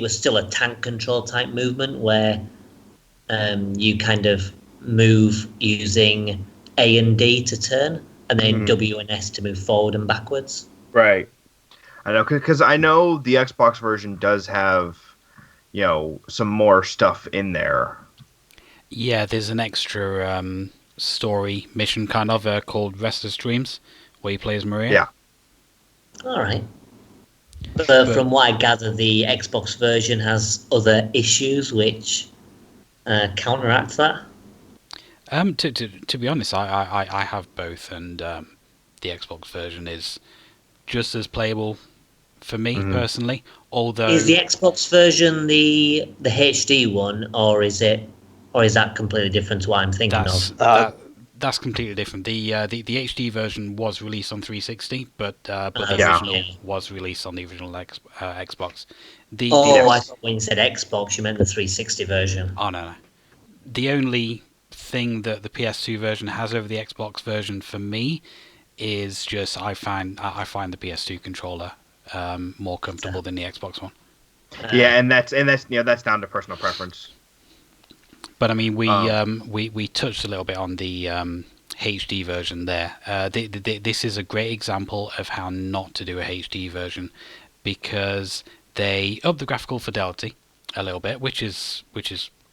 was still a tank control type movement where you kind of move using A and D to turn, and then W and S to move forward and backwards. Right. I know, because I know the Xbox version does have, some more stuff in there. Yeah, there's an extra story mission kind of called Restless Dreams, where you play as Maria. Yeah. All right. But from what I gather, the Xbox version has other issues which counteract that. To be honest, I have both, and the Xbox version is just as playable for me personally. Although, is the Xbox version the HD one, or is that completely different to what I'm thinking of? That's completely different. The HD version was released on 360, but the Yeah. original was released on the original Xbox. I thought when you said Xbox, you meant the 360 version. Oh no. The only thing that the PS2 version has over the Xbox version for me is just I find the PS2 controller more comfortable than the Xbox one. Yeah, and that's that's down to personal preference. But I mean, we touched a little bit on the HD version there. This is a great example of how not to do a HD version, because they up the graphical fidelity a little bit, which is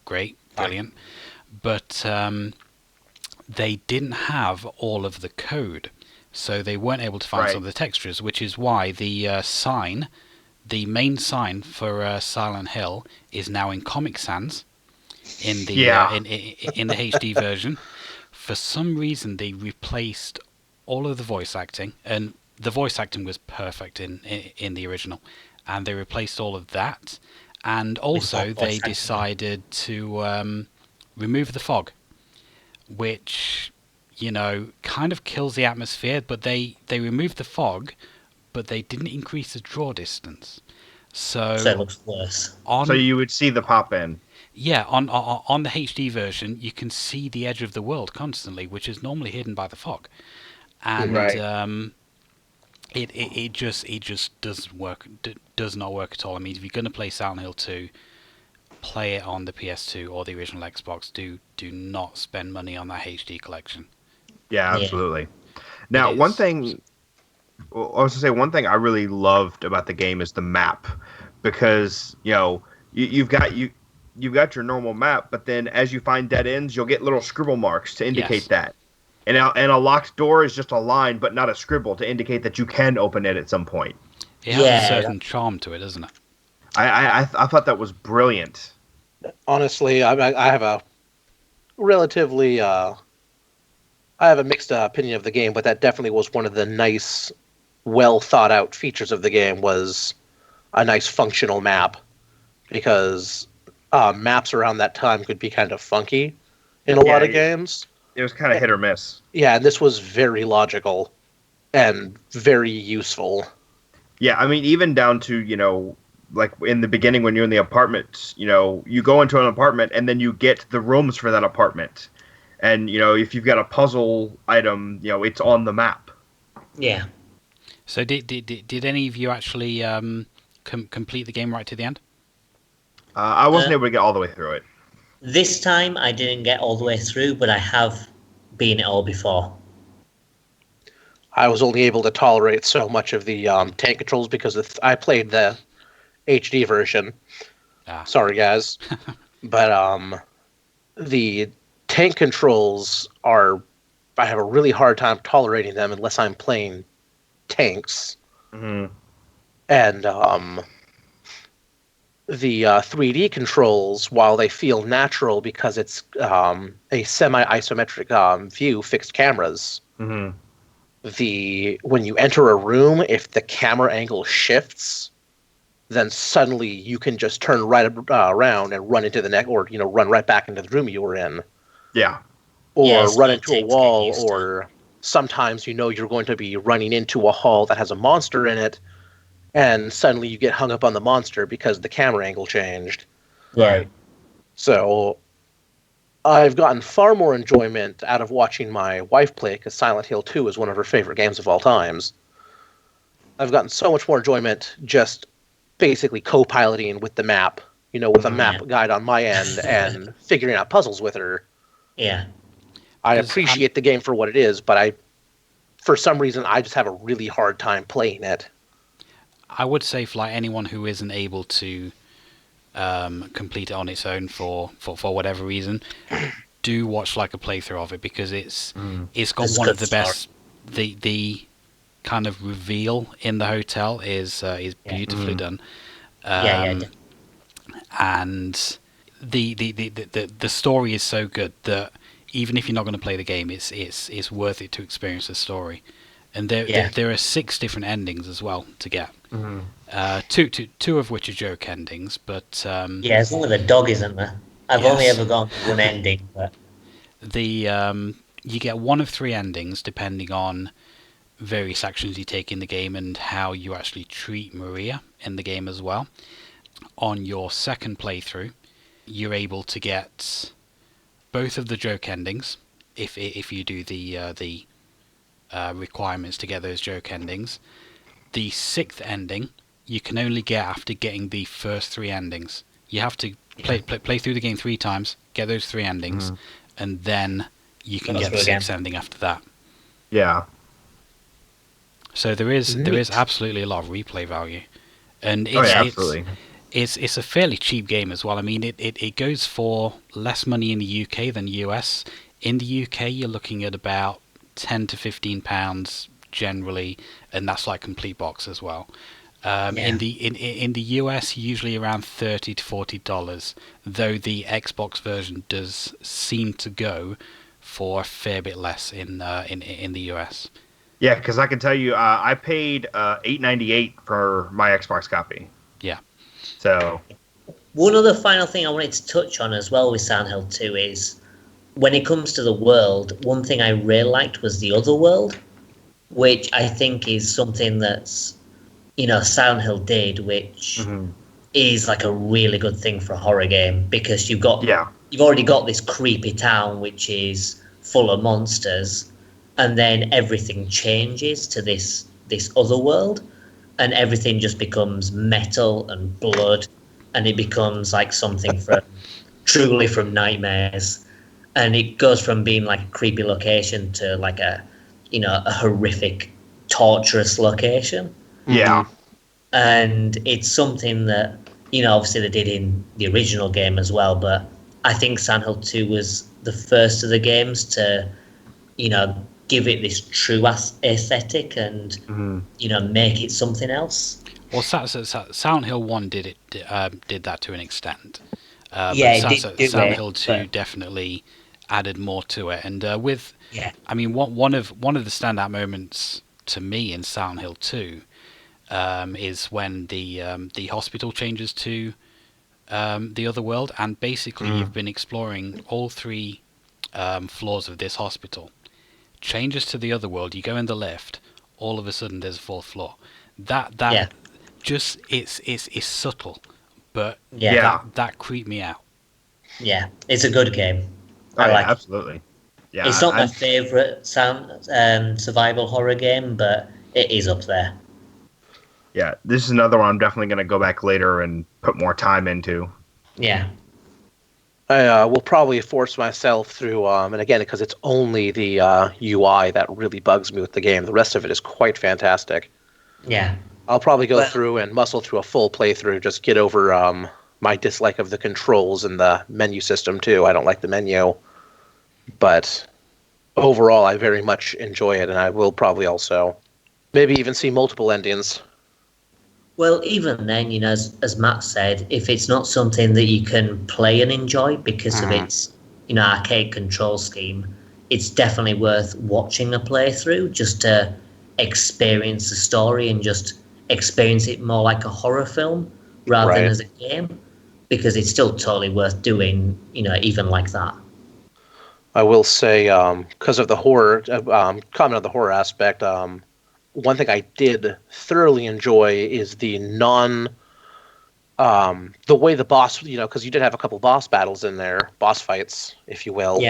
great, brilliant. But they didn't have all of the code, so they weren't able to find some of the textures, which is why the main sign for Silent Hill is now in Comic Sans in the in the HD version. For some reason, they replaced all of the voice acting, and the voice acting was perfect in the original, and they replaced all of that, and also they decided to remove the fog, which kind of kills the atmosphere. But they removed the fog, but they didn't increase the draw distance, so it looks worse. So you would see the pop in. Yeah, on the HD version, you can see the edge of the world constantly, which is normally hidden by the fog, and it just doesn't work. Does not work at all. I mean, if you're going to play Silent Hill 2, play it on the PS2 or the original Xbox. Do not spend money on that HD collection. Yeah, absolutely. Now, one thing I was going to say, one thing I really loved about the game is the map, because you've got your normal map, but then as you find dead ends, you'll get little scribble marks to indicate that. And a locked door is just a line, but not a scribble, to indicate that you can open it at some point. It has a certain charm to it, doesn't it? I thought that was brilliant. Honestly, I have a relatively I have a mixed opinion of the game, but that definitely was one of the nice, well thought out features of the game, was a nice functional map, because maps around that time could be kind of funky in a lot of games. It was kind of hit or miss. Yeah, and this was very logical and very useful. Yeah, I mean, even down to, like in the beginning when you're in the apartment, you go into an apartment and then you get the rooms for that apartment. And, if you've got a puzzle item, it's on the map. Yeah. So did any of you actually complete the game right to the end? I wasn't able to get all the way through it. This time I didn't get all the way through, but I have been it all before. I was only able to tolerate so much of the tank controls because I played the HD version. Sorry, guys. But the tank controls I have a really hard time tolerating them unless I'm playing tanks. Mm-hmm. And the 3D controls, while they feel natural because it's a semi-isometric view, fixed cameras, mm-hmm. When you enter a room, if the camera angle shifts, then suddenly you can just turn right around and run into the neck, or run right back into the room you were in. Yeah. Or run into a wall, or sometimes you're going to be running into a hall that has a monster in it, and suddenly you get hung up on the monster because the camera angle changed. Right. So I've gotten far more enjoyment out of watching my wife play, because Silent Hill 2 is one of her favorite games of all times. I've gotten so much more enjoyment just basically co-piloting with the map, with a map guide on my end and figuring out puzzles with her. Yeah. I appreciate the game for what it is, but for some reason, I just have a really hard time playing it. I would say for anyone who isn't able to complete it on its own for whatever reason, do watch a playthrough of it, because it's got one of the best. The kind of reveal in the hotel is beautifully done. And the story is so good that even if you're not going to play the game, it's worth it to experience the story. And there are 6 different endings as well to get. Mm-hmm. Two of which are joke endings, but as long as the dog isn't there. I've only ever gone to one ending, but you get one of three endings depending on various actions you take in the game and how you actually treat Maria in the game as well. On your second playthrough, you're able to get both of the joke endings if you do the requirements to get those joke endings. The sixth ending you can only get after getting the first three endings. You have to play through the game 3 times, get those 3 endings, and then you can get the sixth ending after that. Yeah. So there is absolutely a lot of replay value, and absolutely. It's a fairly cheap game as well. I mean, it goes for less money in the UK than US. In the UK, you're looking at about £10 to £15 generally, and that's like complete box as well. In the US, usually around $30 to $40, though the Xbox version does seem to go for a fair bit less in the US. Yeah, because I can tell you, I paid $8.98 for my Xbox copy. Yeah. So. One other final thing I wanted to touch on as well with Silent Hill 2 is when it comes to the world, one thing I really liked was the other world, which I think is something that's, Silent Hill did, which is like a really good thing for a horror game, because you've already got this creepy town which is full of monsters, and then everything changes to this other world, and everything just becomes metal and blood, and it becomes like something truly from nightmares, and it goes from being like a creepy location to like a horrific, torturous location. Yeah. And it's something that, obviously they did in the original game as well, but I think Silent Hill 2 was the first of the games to, give it this true aesthetic and, make it something else. Well, Silent Hill 1 did that to an extent. Silent Hill 2 definitely added more to it. And I mean, one of the standout moments to me in Silent Hill 2 is when the hospital changes to the other world, and basically you've been exploring all 3 floors of this hospital. Changes to the other world, you go in the lift, all of a sudden there's a 4th floor. That just it's subtle, but that creeped me out. Yeah, it's a good game. I like it. Absolutely. Yeah, it's not my favourite survival horror game, but it is up there. Yeah, this is another one I'm definitely going to go back later and put more time into. Yeah. I will probably force myself through, and again, because it's only the UI that really bugs me with the game. The rest of it is quite fantastic. Yeah. I'll probably go through and muscle through a full playthrough, just get over my dislike of the controls and the menu system, too. I don't like the menu. But overall, I very much enjoy it, and I will probably also maybe even see multiple endings. Well, even then, as Matt said, if it's not something that you can play and enjoy because of its, arcade control scheme, it's definitely worth watching a playthrough just to experience the story and just experience it more like a horror film rather than as a game, because it's still totally worth doing, even like that. I will say, because of the horror, comment on the horror aspect, one thing I did thoroughly enjoy is the way the boss, because you did have a couple boss battles in there, boss fights, if you will,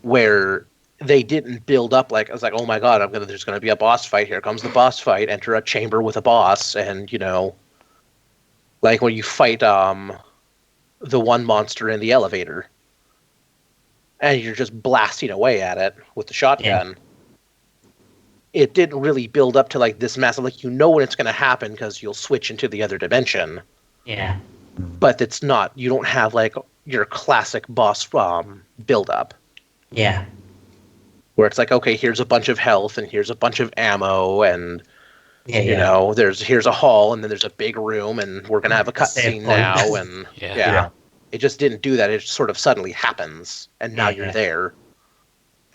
where they didn't build up I was like, oh my god, there's gonna be a boss fight. Here comes the boss fight. Enter a chamber with a boss, and like when you fight the one monster in the elevator, and you're just blasting away at it with the shotgun. Yeah. It didn't really build up to this massive, when it's going to happen because you'll switch into the other dimension. Yeah. But it's not, you don't have your classic boss build up. Yeah. Where it's okay, here's a bunch of health and here's a bunch of ammo and, here's a hall and then there's a big room and we're going to have a cutscene now. And it just didn't do that. It just sort of suddenly happens and now you're there.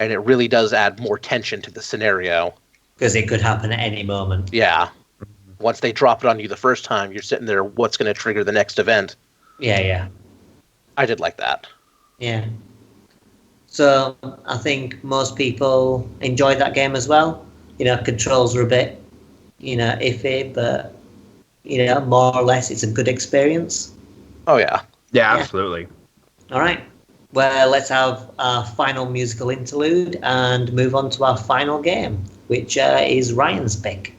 And it really does add more tension to the scenario. Because it could happen at any moment. Yeah. Once they drop it on you the first time, you're sitting there, what's going to trigger the next event? Yeah. I did like that. Yeah. So I think most people enjoyed that game as well. Controls were a bit, iffy, but more or less it's a good experience. Oh yeah. Yeah, Yeah. absolutely. All right. Well, let's have our final musical interlude and move on to our final game, which is Ryan's pick.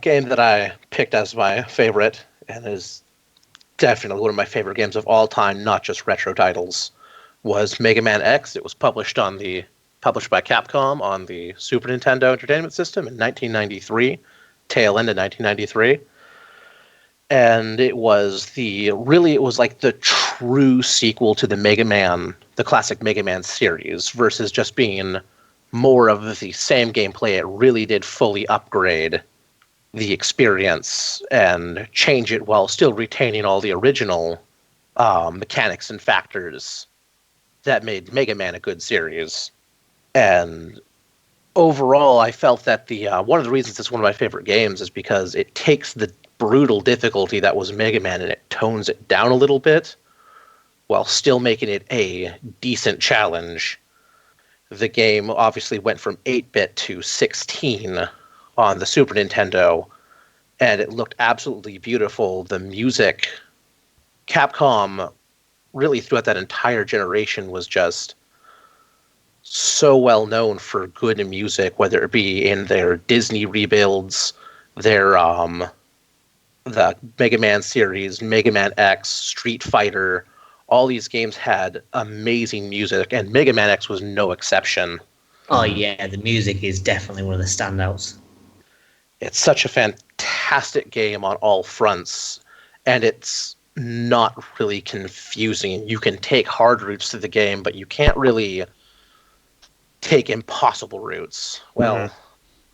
Game that I picked as my favorite, and is definitely one of my favorite games of all time, not just retro titles, was Mega Man X. It was published by Capcom on the Super Nintendo Entertainment System in 1993, tail end of 1993. And it was like the true sequel to the classic Mega Man series, versus just being more of the same gameplay. It really did fully upgrade the experience and change it while still retaining all the original mechanics and factors that made Mega Man a good series. And overall, I felt that the one of the reasons it's one of my favorite games is because it takes the brutal difficulty that was Mega Man and it tones it down a little bit while still making it a decent challenge. The game obviously went from 8-bit to 16 on the Super Nintendo, and it looked absolutely beautiful. The music, Capcom really throughout that entire generation was just so well known for good music, whether it be in their Disney rebuilds, their the Mega Man series, Mega Man X, Street Fighter. All these games had amazing music, and Mega Man X was no exception. Oh yeah, the music is definitely one of the standouts. It's such a fantastic game on all fronts, and it's not really confusing. You can take hard routes to the game, but you can't really take impossible routes. Well,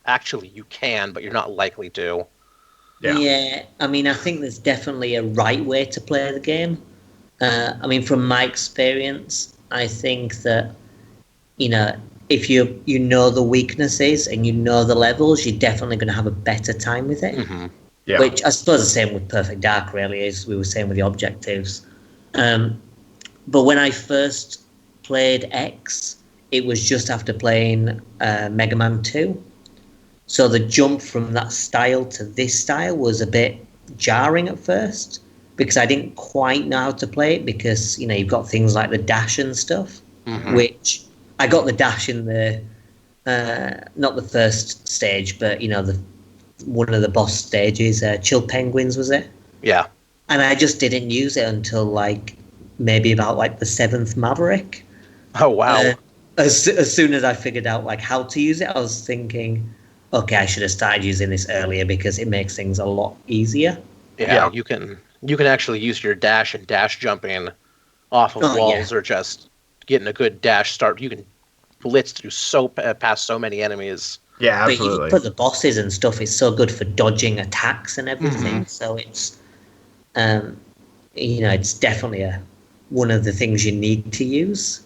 actually you can, but you're not likely to. Yeah, I mean, I think there's definitely a right way to play the game. I mean, from my experience, I think that, if you know the weaknesses and you know the levels, you're definitely going to have a better time with it. Mm-hmm. Yeah. Which I suppose the same with Perfect Dark, really, as we were saying with the objectives. But when I first played X, it was just after playing Mega Man 2. So the jump from that style to this style was a bit jarring at first, because I didn't quite know how to play it, because, you've got things like the dash and stuff, which I got the dash in the, not the first stage, but, one of the boss stages, Chill Penguins, was it? Yeah. And I just didn't use it until, maybe about, the 7th Maverick. Oh, wow. As soon as I figured out, how to use it, I was thinking, okay, I should have started using this earlier, because it makes things a lot easier. Yeah. You can actually use your dash and dash jumping off of walls, or just getting a good dash start. You can blitz through past so many enemies. Yeah, absolutely. But the bosses and stuff is so good for dodging attacks and everything. So it's, it's definitely one of the things you need to use.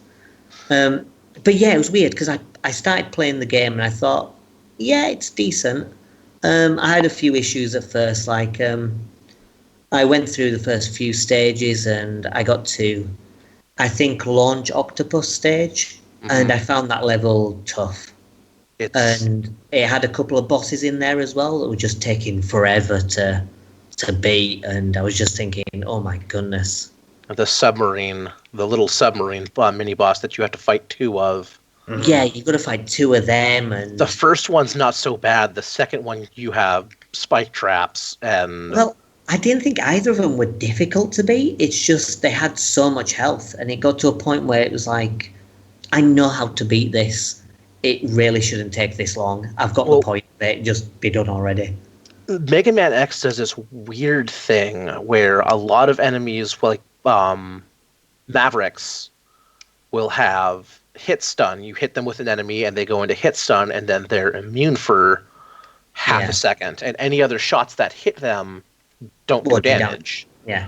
But yeah, it was weird, because I started playing the game and I thought, yeah, it's decent. I had a few issues at first, I went through the first few stages and I got to, I think, Launch Octopus stage, and I found that level tough. And it had a couple of bosses in there as well that were just taking forever to beat, and I was just thinking, oh my goodness. The little submarine mini boss that you have to fight 2 of. Yeah, you've got to fight 2 of them, and the first one's not so bad. The second one, you have spike traps, and well, I didn't think either of them were difficult to beat. It's just they had so much health, and it got to a point where it was like, I know how to beat this. It really shouldn't take this long. I've got the point of it. Just be done already. Mega Man X does this weird thing where a lot of enemies, Mavericks, will have hit stun. You hit them with an enemy and they go into hit stun, and then they're immune for half a second. And any other shots that hit them don't do damage. Yeah.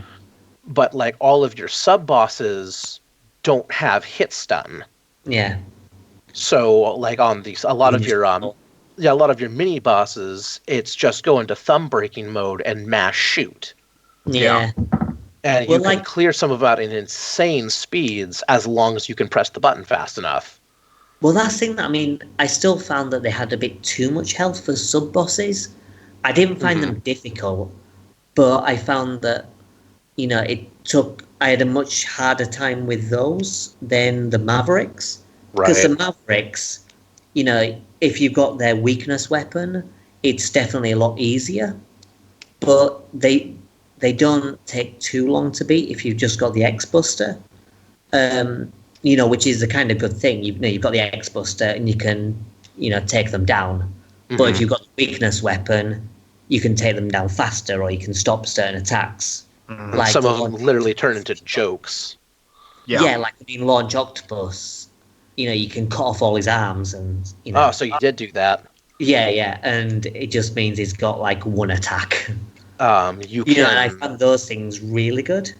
But all of your sub bosses don't have hit stun. Yeah. So, like on these, a lot of your mini bosses, it's just go into thumb breaking mode and mash shoot, Yeah. and Well, you can clear some of that in insane speeds as long as you can press the button fast enough. Well, that's the thing that, I mean, I still found that they had a bit too much health for sub-bosses. I didn't find them difficult, but I found that, I had a much harder time with those than the Mavericks. Because the Right. Mavericks, if you got their weakness weapon, it's definitely a lot easier. But they don't take too long to beat if you've just got the X-Buster. Which is a kind of good thing. You've got the X-Buster and you can, take them down. But if you've got the weakness weapon, you can take them down faster, or you can stop certain attacks. Like Some of them literally turn into jokes. Yeah, like Launch Octopus. You can cut off all his arms, and Oh, so you did do that. Yeah, and it just means he's got like one attack. You can. And I found those things really good.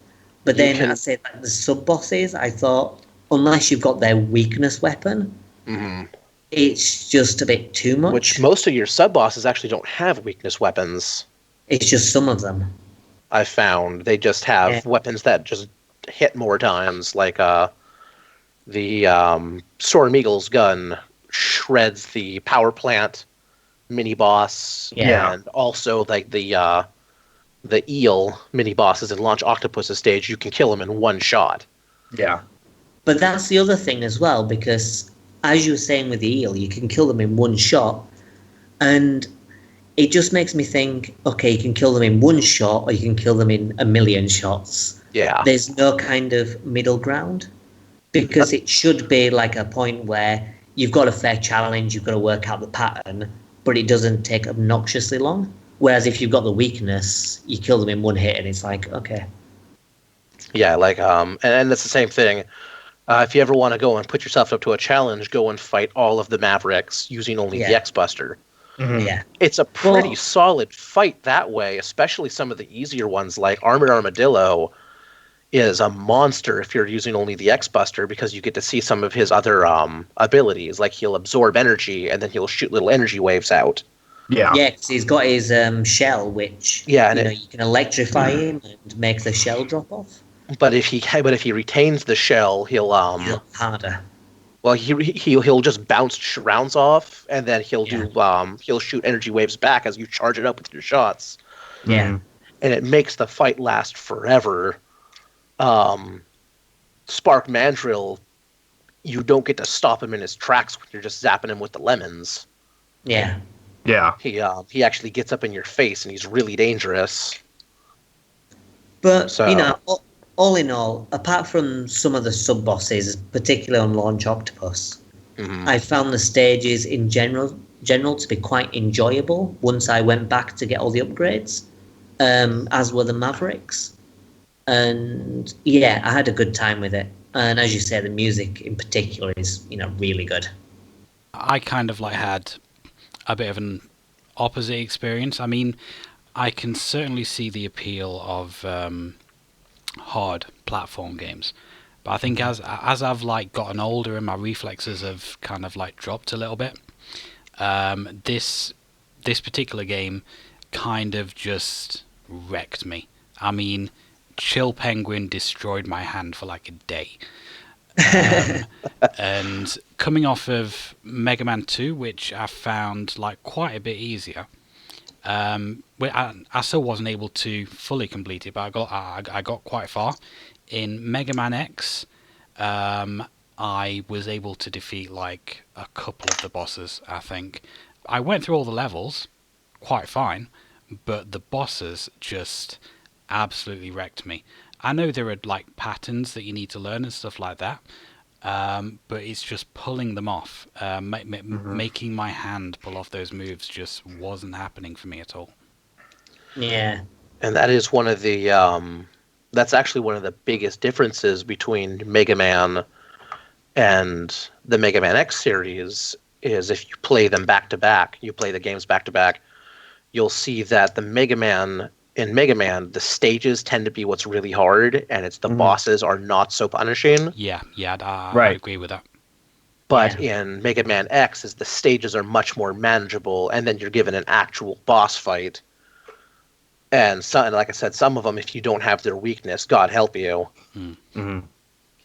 But then I said like the sub bosses, I thought unless you've got their weakness weapon, it's just a bit too much. Which most of your sub bosses actually don't have weakness weapons. It's just some of them. I found they just have weapons that just hit more times, like the Storm Eagle's gun shreds the power plant mini boss, and also like the eel mini bosses in Launch Octopus's stage. You can kill them in one shot. Yeah. But that's the other thing as well, because as you were saying with the eel, you can kill them in one shot, and it just makes me think, okay, you can kill them in one shot, or you can kill them in a million shots. Yeah. There's no kind of middle ground, because it should be like a point where you've got a fair challenge, you've got to work out the pattern, but it doesn't take obnoxiously long. Whereas if you've got the weakness, you kill them in one hit, and it's like, okay. Yeah, like and that's the same thing. If you ever want to go and put yourself up to a challenge, go and fight all of the Mavericks using only the X-Buster. Yeah. It's a pretty solid fight that way, especially some of the easier ones like Armored Armadillo is a monster if you're using only the X-Buster, because you get to see some of his other abilities, like he'll absorb energy and then he'll shoot little energy waves out. Yeah. Yeah, because he's got his shell, which you can electrify him and make the shell drop off. But if he retains the shell, he'll harder. Well, he'll just bounce rounds off, and then he'll shoot energy waves back as you charge it up with your shots. Yeah, and it makes the fight last forever. Spark Mandrill, you don't get to stop him in his tracks when you're just zapping him with the lemons. Yeah. Yeah. He actually gets up in your face, and he's really dangerous. But all in all, apart from some of the sub bosses, particularly on Launch Octopus, I found the stages in general to be quite enjoyable once I went back to get all the upgrades, as were the Mavericks. And yeah, I had a good time with it. And as you say, the music in particular is, really good. I kind of had a bit of an opposite experience. I mean, I can certainly see the appeal of hard platform games, but I think as I've gotten older and my reflexes have kind of dropped a little bit, this particular game kind of just wrecked me. I mean, Chill Penguin destroyed my hand for a day. And coming off of Mega Man 2, which I found quite a bit easier, I still wasn't able to fully complete it, but I got quite far. In Mega Man X, I was able to defeat a couple of the bosses, I think. I went through all the levels quite fine, but the bosses just absolutely wrecked me. I know there are patterns that you need to learn and stuff like that, but it's just pulling them off. Making my hand pull off those moves just wasn't happening for me at all. Yeah. And that is one of the that's actually one of the biggest differences between Mega Man and the Mega Man X series, is if you play them back to back, you play the games back to back, you'll see that in Mega Man, the stages tend to be what's really hard, and it's the bosses are not so punishing. Yeah, I agree with that. But in Mega Man X, the stages are much more manageable, and then you're given an actual boss fight. And like I said, some of them, if you don't have their weakness, God help you. Mm-hmm.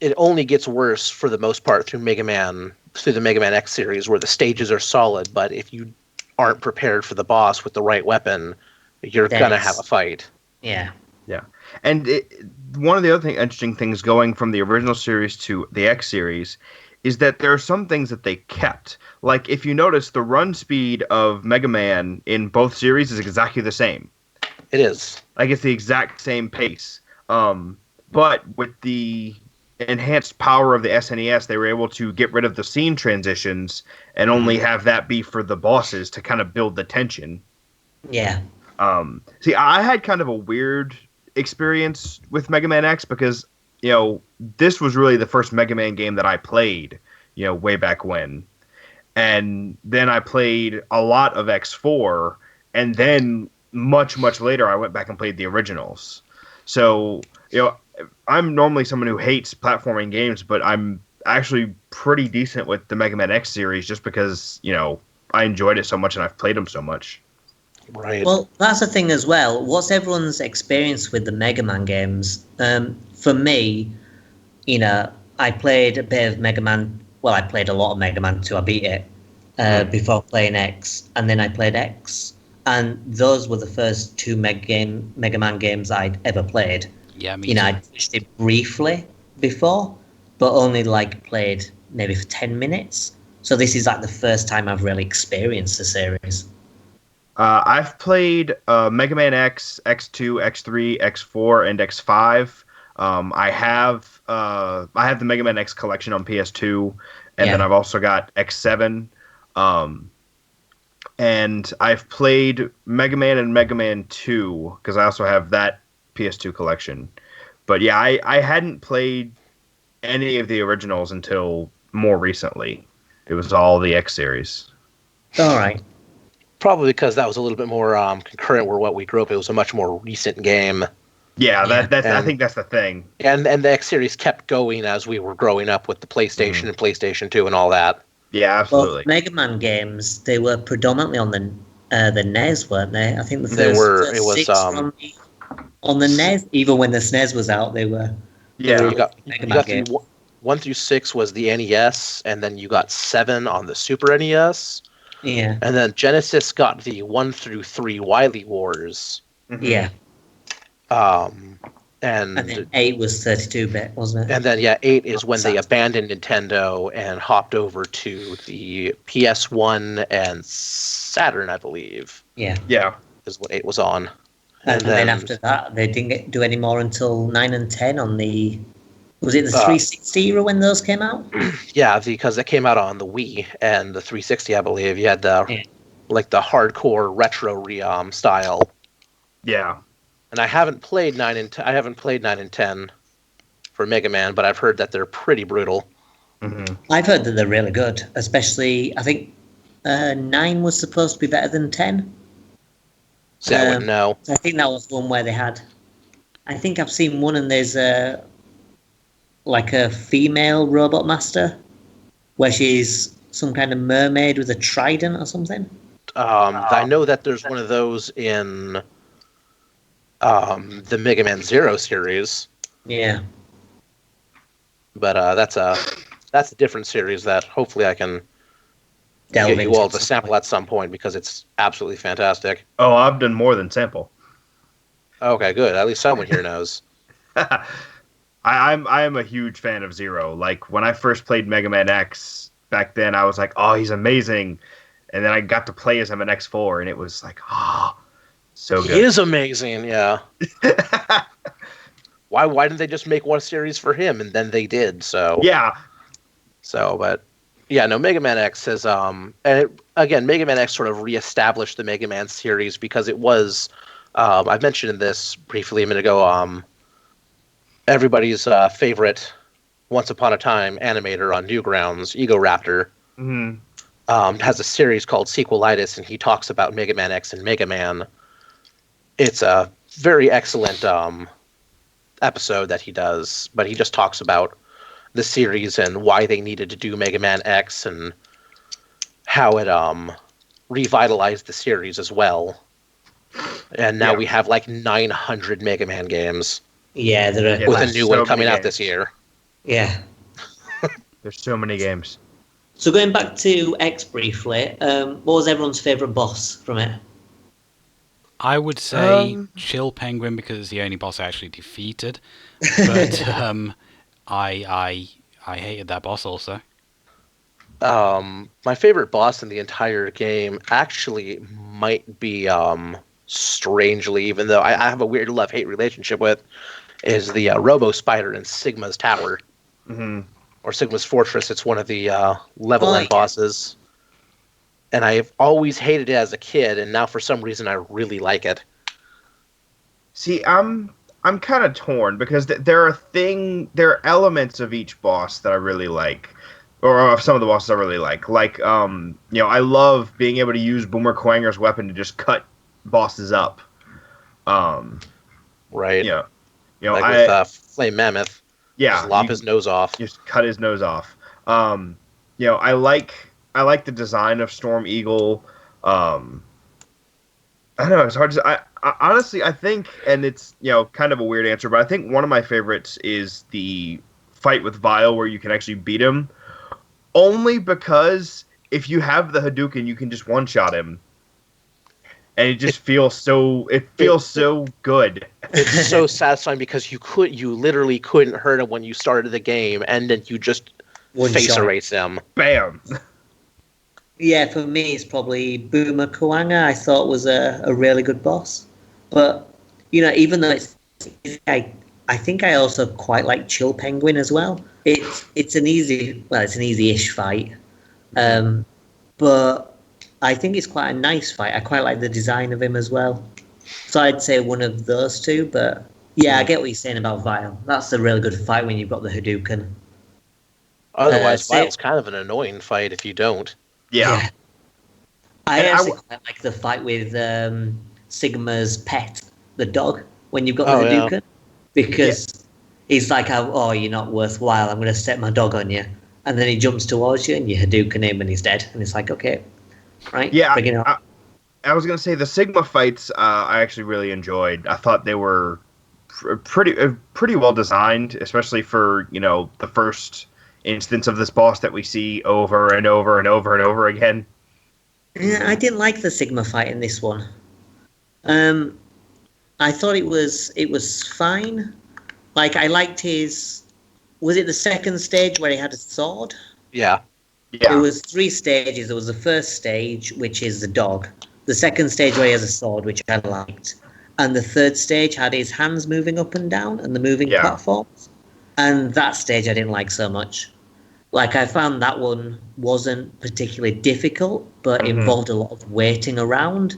It only gets worse for the most part through the Mega Man X series, where the stages are solid, but if you aren't prepared for the boss with the right weapon, you're gonna have a fight. Yeah. Yeah. And one of the other interesting things going from the original series to the X series is that there are some things that they kept. Like, if you notice, the run speed of Mega Man in both series is exactly the same. It is. Like, it's the exact same pace. But with the enhanced power of the SNES, they were able to get rid of the scene transitions and only have that be for the bosses to kind of build the tension. Yeah. See, I had kind of a weird experience with Mega Man X because, this was really the first Mega Man game that I played, way back when. And then I played a lot of X4, and then much, much later I went back and played the originals. So, I'm normally someone who hates platforming games, but I'm actually pretty decent with the Mega Man X series just because, I enjoyed it so much and I've played them so much. Right. Well, that's the thing as well. What's everyone's experience with the Mega Man games? For me, I played a bit of Mega Man. Well, I played a lot of Mega Man 2. I beat it before playing X, and then I played X. And those were the first two Mega Man games I'd ever played. Yeah, me too. I touched it briefly before, but only played maybe for 10 minutes. So this is the first time I've really experienced the series. I've played Mega Man X, X2, X3, X4, and X5. I have the Mega Man X collection on PS2, and then I've also got X7. And I've played Mega Man and Mega Man 2 because I also have that PS2 collection. But yeah, I hadn't played any of the originals until more recently. It was all the X series. All right. Probably because that was a little bit more concurrent with what we grew up. It was a much more recent game. Yeah, I think that's the thing. And the X series kept going as we were growing up with the PlayStation and PlayStation 2 and all that. Yeah, absolutely. Well, Mega Man games, they were predominantly on the NES, weren't they? I think the first They were. It was six were on the NES. Even when the SNES was out, they were. Yeah, you got Mega Man games. 1 through 6 was the NES, and then you got 7 on the Super NES. Yeah. And then Genesis got the 1 through 3 Wily Wars. Mm-hmm. Yeah. And then 8 was 32-bit, wasn't it? And then 8 is when they abandoned Nintendo and hopped over to the PS1 and Saturn, I believe. Yeah. Yeah. Is what 8 was on. And then after that, they didn't do any more until 9 and 10 on the... Was it the 360 era when those came out? Yeah, because it came out on the Wii and the 360, I believe. You had the the hardcore retro style. Yeah. And I haven't played 9 and 10. I haven't played 9 and 10 for Mega Man, but I've heard that they're pretty brutal. Mm-hmm. I've heard that they're really good, especially I think 9 was supposed to be better than 10. So I wouldn't know. I think that was one where they had. I think I've seen one, and there's a female robot master, where she's some kind of mermaid with a trident or something. I know that there's one of those in the Mega Man Zero series. Yeah. But that's a different series that hopefully I can Delve get you all to sample at some point because it's absolutely fantastic. Oh, I've done more than sample. Okay, good. At least someone here knows. I am a huge fan of Zero. Like, when I first played Mega Man X back then, I was like, oh, he's amazing. And then I got to play as him in X4, and it was like, oh, so good. He is amazing, yeah. Why didn't they just make one series for him? And then they did, so. Yeah. So, but, yeah, no, Mega Man X has, again, Mega Man X sort of reestablished the Mega Man series because it was, I mentioned this briefly a minute ago, everybody's favorite Once Upon a Time animator on Newgrounds, Ego Raptor, has a series called Sequelitis, and he talks about Mega Man X and Mega Man. It's a very excellent episode that he does, but he just talks about the series and why they needed to do Mega Man X and how it revitalized the series as well. And now we have like 900 Mega Man games. Yeah, there are with a new one coming out games this year. Yeah. There's so many games. So going back to X briefly, what was everyone's favourite boss from it? I would say Chill Penguin because it's the only boss I actually defeated. But I hated that boss also. My favorite boss in the entire game actually might be, strangely, even though I have a weird love-hate relationship with, is the Robo Spider in Sigma's Tower. Mm-hmm. Or Sigma's Fortress. It's one of the level end bosses. And I've always hated it as a kid, and now for some reason I really like it. See, I'm kind of torn because there are elements of each boss that I really like, or of some of the bosses I really like. Like, I love being able to use Boomer Kuwanger's weapon to just cut bosses up. Right. Yeah. Like with Flame Mammoth. Yeah. Just lop his nose off. Just cut his nose off. I like the design of Storm Eagle. I don't know. It's hard to. I honestly, I think, and it's kind of a weird answer, but I think one of my favorites is the fight with Vile, where you can actually beat him. Only because if you have the Hadouken, you can just one shot him, and it just feels so. It feels so good. It's so satisfying because you literally couldn't hurt him when you started the game, and then you just face erase him. Bam. Yeah, for me, it's probably Boomer Kuwanger. I thought was a really good boss, but even though I think I also quite like Chill Penguin as well. It's an easy-ish fight, but I think it's quite a nice fight. I quite like the design of him as well. So I'd say one of those two, but yeah, I get what you're saying about Vile. That's a really good fight when you've got the Hadouken. Otherwise, Vile's kind of an annoying fight if you don't. Yeah. I actually quite like the fight with Sigma's pet, the dog, when you've got the Hadouken. Because he's like, oh, you're not worthwhile, I'm going to set my dog on you. And then he jumps towards you and you Hadouken him and he's dead. And it's like, okay, right? Yeah, bring it on. I was going to say the Sigma fights I actually really enjoyed. I thought they were pretty well designed, especially for, the first instance of this boss that we see over and over and over and over again. Yeah, I didn't like the Sigma fight in this one. I thought it was fine. Like, I liked his... Was it the second stage where he had a sword? Yeah. There was 3 stages. There was the first stage, which is the dog. The second stage where he has a sword, which I liked. And the third stage had his hands moving up and down and the moving platforms. And that stage I didn't like so much. Like, I found that one wasn't particularly difficult, but involved a lot of waiting around.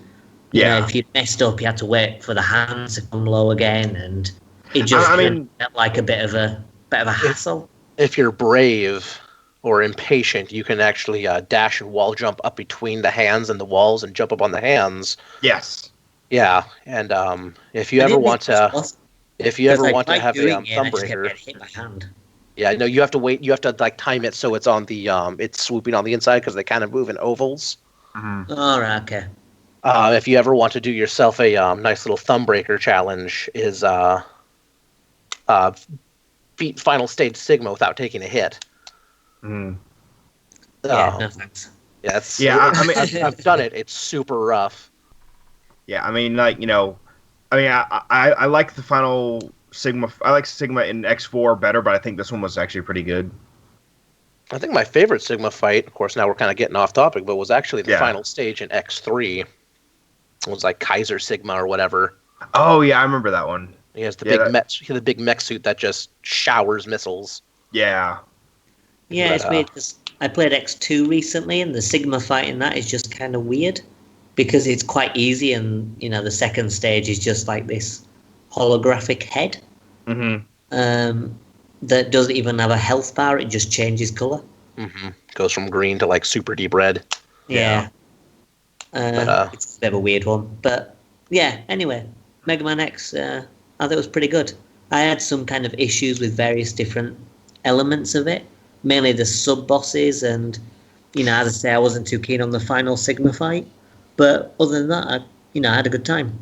If you messed up, you had to wait for the hands to come low again, and it just felt like a bit of a hassle. If you're brave or impatient, you can actually dash and wall jump up between the hands and the walls and jump up on the hands. Yes. Yeah, and if you ever want to have a thumb breaker, hit by hand. Yeah, no, you have to wait. You have to time it so it's on the it's swooping on the inside because they kind of move in ovals. Mm-hmm. All right, okay. If you ever want to do yourself a nice little thumb breaker challenge, is beat final stage Sigma without taking a hit. Mm. No thanks. Yeah, I've done it. It's super rough. Yeah, I like the final Sigma. I like Sigma in X4 better, but I think this one was actually pretty good. I think my favorite Sigma fight, of course, now we're kind of getting off topic, but was actually the final stage in X3. It was like Kaiser Sigma or whatever. Oh yeah, I remember that one. He has the big mech suit that just showers missiles. Yeah. Yeah, it's weird because I played X2 recently, and the Sigma fight in that is just kind of weird because it's quite easy, and the second stage is just like this holographic head that doesn't even have a health bar; it just changes color. Mm-hmm. Goes from green to super deep red. Yeah. It's a bit of a weird one, but yeah. Anyway, Mega Man X, I thought it was pretty good. I had some kind of issues with various different elements of it, mainly the sub-bosses, and, as I say, I wasn't too keen on the final Sigma fight. But other than that, I had a good time.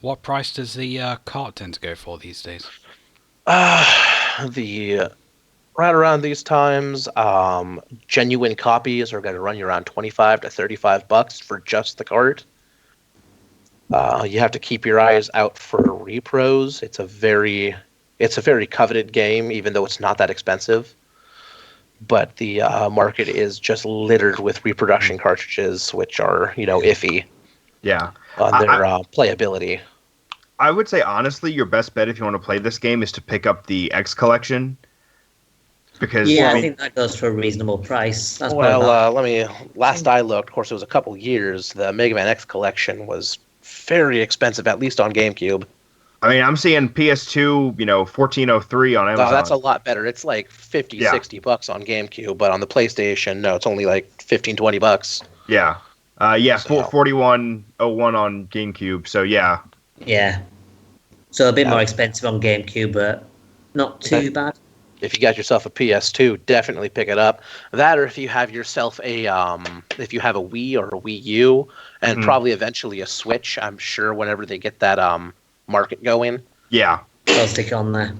What price does the cart tend to go for these days? Right around these times, genuine copies are going to run you around $25 to $35 for just the cart. You have to keep your eyes out for repros. It's a very coveted game, even though it's not that expensive. But the market is just littered with reproduction cartridges, which are iffy. Yeah, on their playability. I would say honestly, your best bet if you want to play this game is to pick up the X collection. Because I think that goes for a reasonable price. That's last I looked, of course, it was a couple years. The Mega Man X collection was very expensive, at least on GameCube. I mean, I'm seeing PS2, $14.03 on Amazon. Oh, that's a lot better. It's like $50, $60 on GameCube, but on the PlayStation, no, it's only like $15-$20. Yeah. So. $41.01 on GameCube, so yeah. Yeah. So a bit more expensive on GameCube, but not too bad. If you got yourself a PS2, definitely pick it up. That, or if you have yourself if you have a Wii or a Wii U, and probably eventually a Switch, I'm sure whenever they get that market going. Yeah. I'll stick it on there.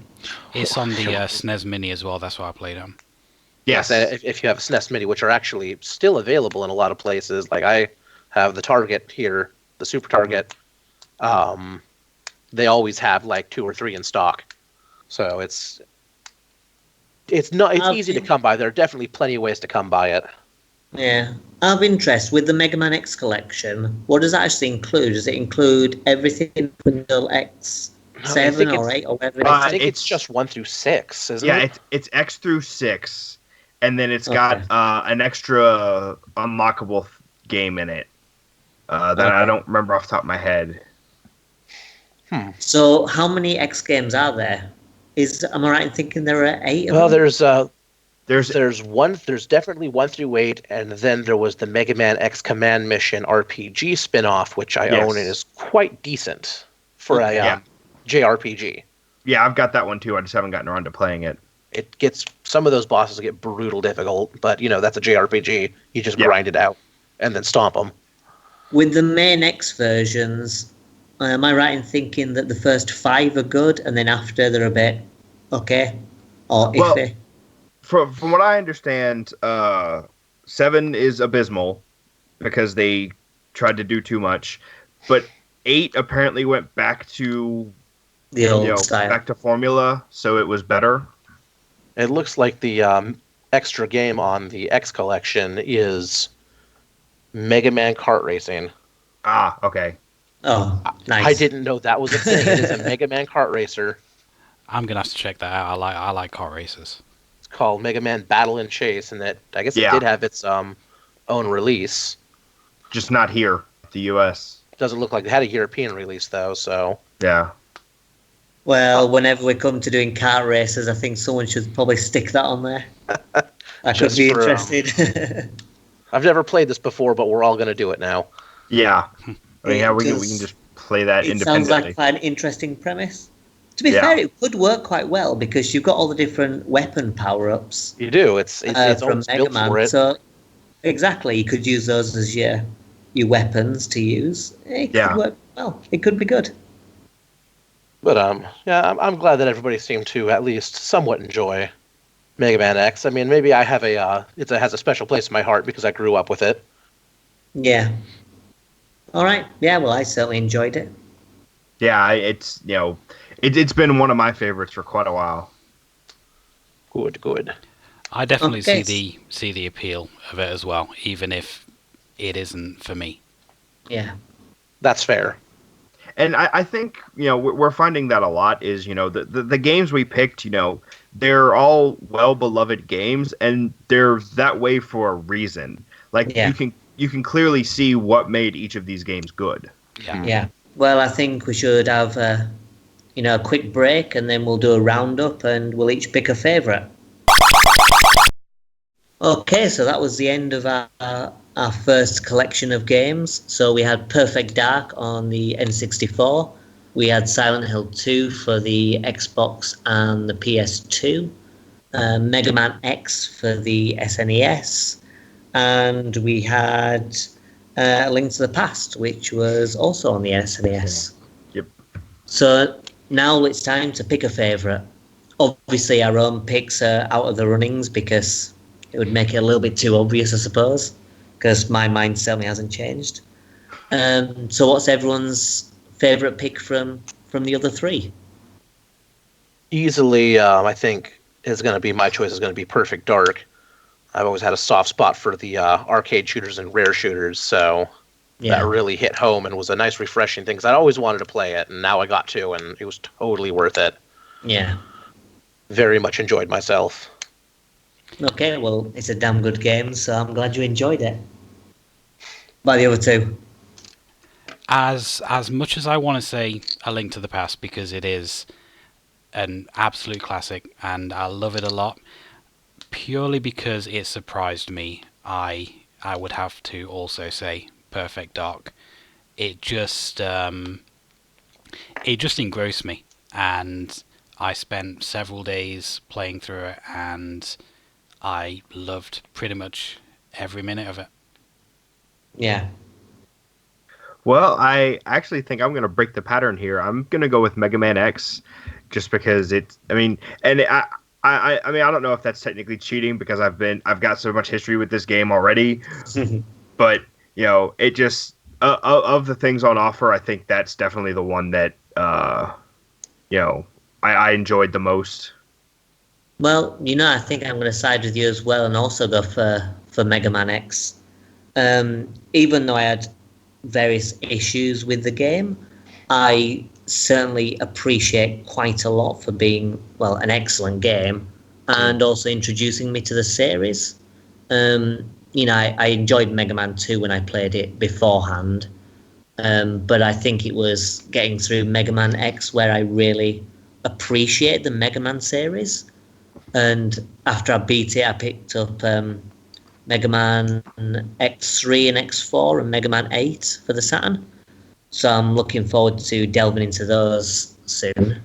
It's on the SNES Mini as well. That's what I played on. Yes. If you have a SNES Mini, which are actually still available in a lot of places. Like I have the Target here, the Super Target. They always have like 2 or 3 in stock. So it's easy to come by. There are definitely plenty of ways to come by it. Yeah. Out of interest, with the Mega Man X collection, what does that actually include? Does it include everything until X7 or 8 or whatever it is? I think it's just 1 through 6, isn't it? Yeah, it's X through 6, and then it's got an extra unlockable game in it that I don't remember off the top of my head. So how many X games are there? Am I right in thinking there are 8 of them? Well, there's definitely 1 through 8, and then there was the Mega Man X Command Mission RPG spin-off, which I own and is quite decent for a JRPG. Yeah, I've got that one too. I just haven't gotten around to playing it. It gets some of those bosses get brutal difficult, but that's a JRPG. You just grind it out and then stomp them. With the main X versions, am I right in thinking that the first 5 are good, and then after they're a bit okay or iffy? From what I understand, 7 is abysmal because they tried to do too much, but 8 apparently went back to the old style, back to formula, so it was better. It looks like the extra game on the X collection is Mega Man Kart Racing. Ah, okay. Oh, nice. I didn't know that was a thing. It is a Mega Man Kart Racer. I'm gonna have to check that out. I like kart races. It's called Mega Man Battle and Chase, and it did have its own release. Just not here, the U.S. Doesn't look like it had a European release though. So yeah. Well, whenever we come to doing kart races, I think someone should probably stick that on there. I could be interested. I've never played this before, but we're all going to do it now. Yeah. I mean, we can just play that independently. It sounds like quite an interesting premise. To be fair, it could work quite well because you've got all the different weapon power-ups. You do. It's from Mega Man. For it. So, exactly, you could use those as your weapons to use. It could work well. It could be good. But I'm glad that everybody seemed to at least somewhat enjoy Mega Man X. I mean, maybe I have it has a special place in my heart because I grew up with it. Yeah. All right. Yeah. Well, I certainly enjoyed it. Yeah, it's it's been one of my favorites for quite a while. Good. I definitely see the appeal of it as well, even if it isn't for me. Yeah. That's fair. And I think, we're finding that a lot is, the games we picked, they're all well-beloved games, and they're that way for a reason. Like, you can clearly see what made each of these games good. Yeah. Well, I think we should have, a quick break, and then we'll do a roundup, and we'll each pick a favourite. Okay, so that was the end of our first collection of games. So we had Perfect Dark on the N64. We had Silent Hill 2 for the Xbox and the PS2. Mega Man X for the SNES, and we had A Link to the Past, which was also on the SNES. Yep. So now it's time to pick a favourite. Obviously, our own picks are out of the runnings because it would make it a little bit too obvious, I suppose, because my mind certainly hasn't changed. So what's everyone's favourite pick from the other three? Easily, I think my choice is going to be Perfect Dark. I've always had a soft spot for the arcade shooters and rare shooters, so that really hit home and was a nice, refreshing thing, because I always wanted to play it, and now I got to, and it was totally worth it. Yeah. Very much enjoyed myself. Okay, well, it's a damn good game, so I'm glad you enjoyed it. By the other two? As much as I want to say A Link to the Past, because it is an absolute classic, and I love it a lot, purely because it surprised me, I would have to also say Perfect Dark. It just engrossed me, and I spent several days playing through it, and I loved pretty much every minute of it. Yeah. Well, I actually think I'm going to break the pattern here. I'm going to go with Mega Man X, just because it's. I mean, and I don't know if that's technically cheating because I've got so much history with this game already, but it just of the things on offer, I think that's definitely the one that I enjoyed the most. Well, I think I'm going to side with you as well, and also go for Mega Man X. Even though I had various issues with the game, I certainly appreciate quite a lot for being, well, an excellent game, and also introducing me to the series. I enjoyed Mega Man 2 when I played it beforehand, but I think it was getting through Mega Man X where I really appreciate the Mega Man series. And after I beat it, I picked up Mega Man X3 and X4 and Mega Man 8 for the Saturn. So I'm looking forward to delving into those soon.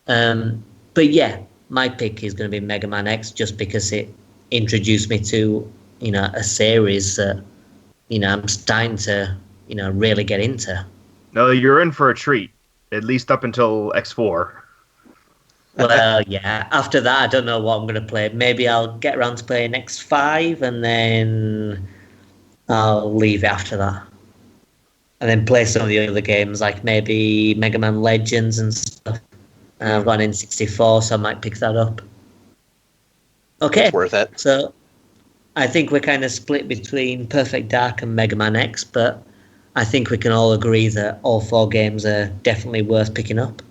But yeah, my pick is going to be Mega Man X, just because it introduced me to, a series that, I'm starting to, really get into. No, you're in for a treat, at least up until X4. Well, yeah. After that, I don't know what I'm going to play. Maybe I'll get around to playing X5, and then I'll leave it after that. And then play some of the other games, like maybe Mega Man Legends and stuff. I've got an N64, so I might pick that up. Okay. It's worth it. So I think we're kind of split between Perfect Dark and Mega Man X, but I think we can all agree that all four games are definitely worth picking up.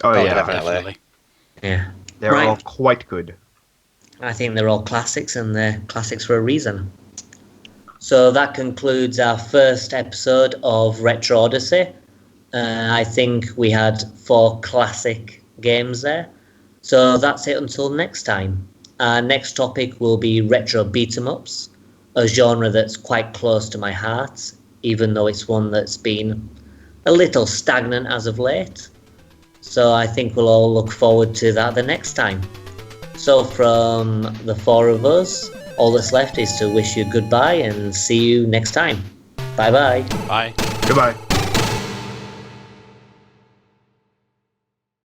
Oh yeah, definitely. Yeah. They're all quite good. I think they're all classics, and they're classics for a reason. So that concludes our first episode of Retro Odyssey. I think we had 4 classic games there. So that's it until next time. Our next topic will be retro beat-em-ups, a genre that's quite close to my heart, even though it's one that's been a little stagnant as of late. So I think we'll all look forward to that the next time. So from the 4 of us, all that's left is to wish you goodbye and see you next time. Bye-bye. Bye. Goodbye.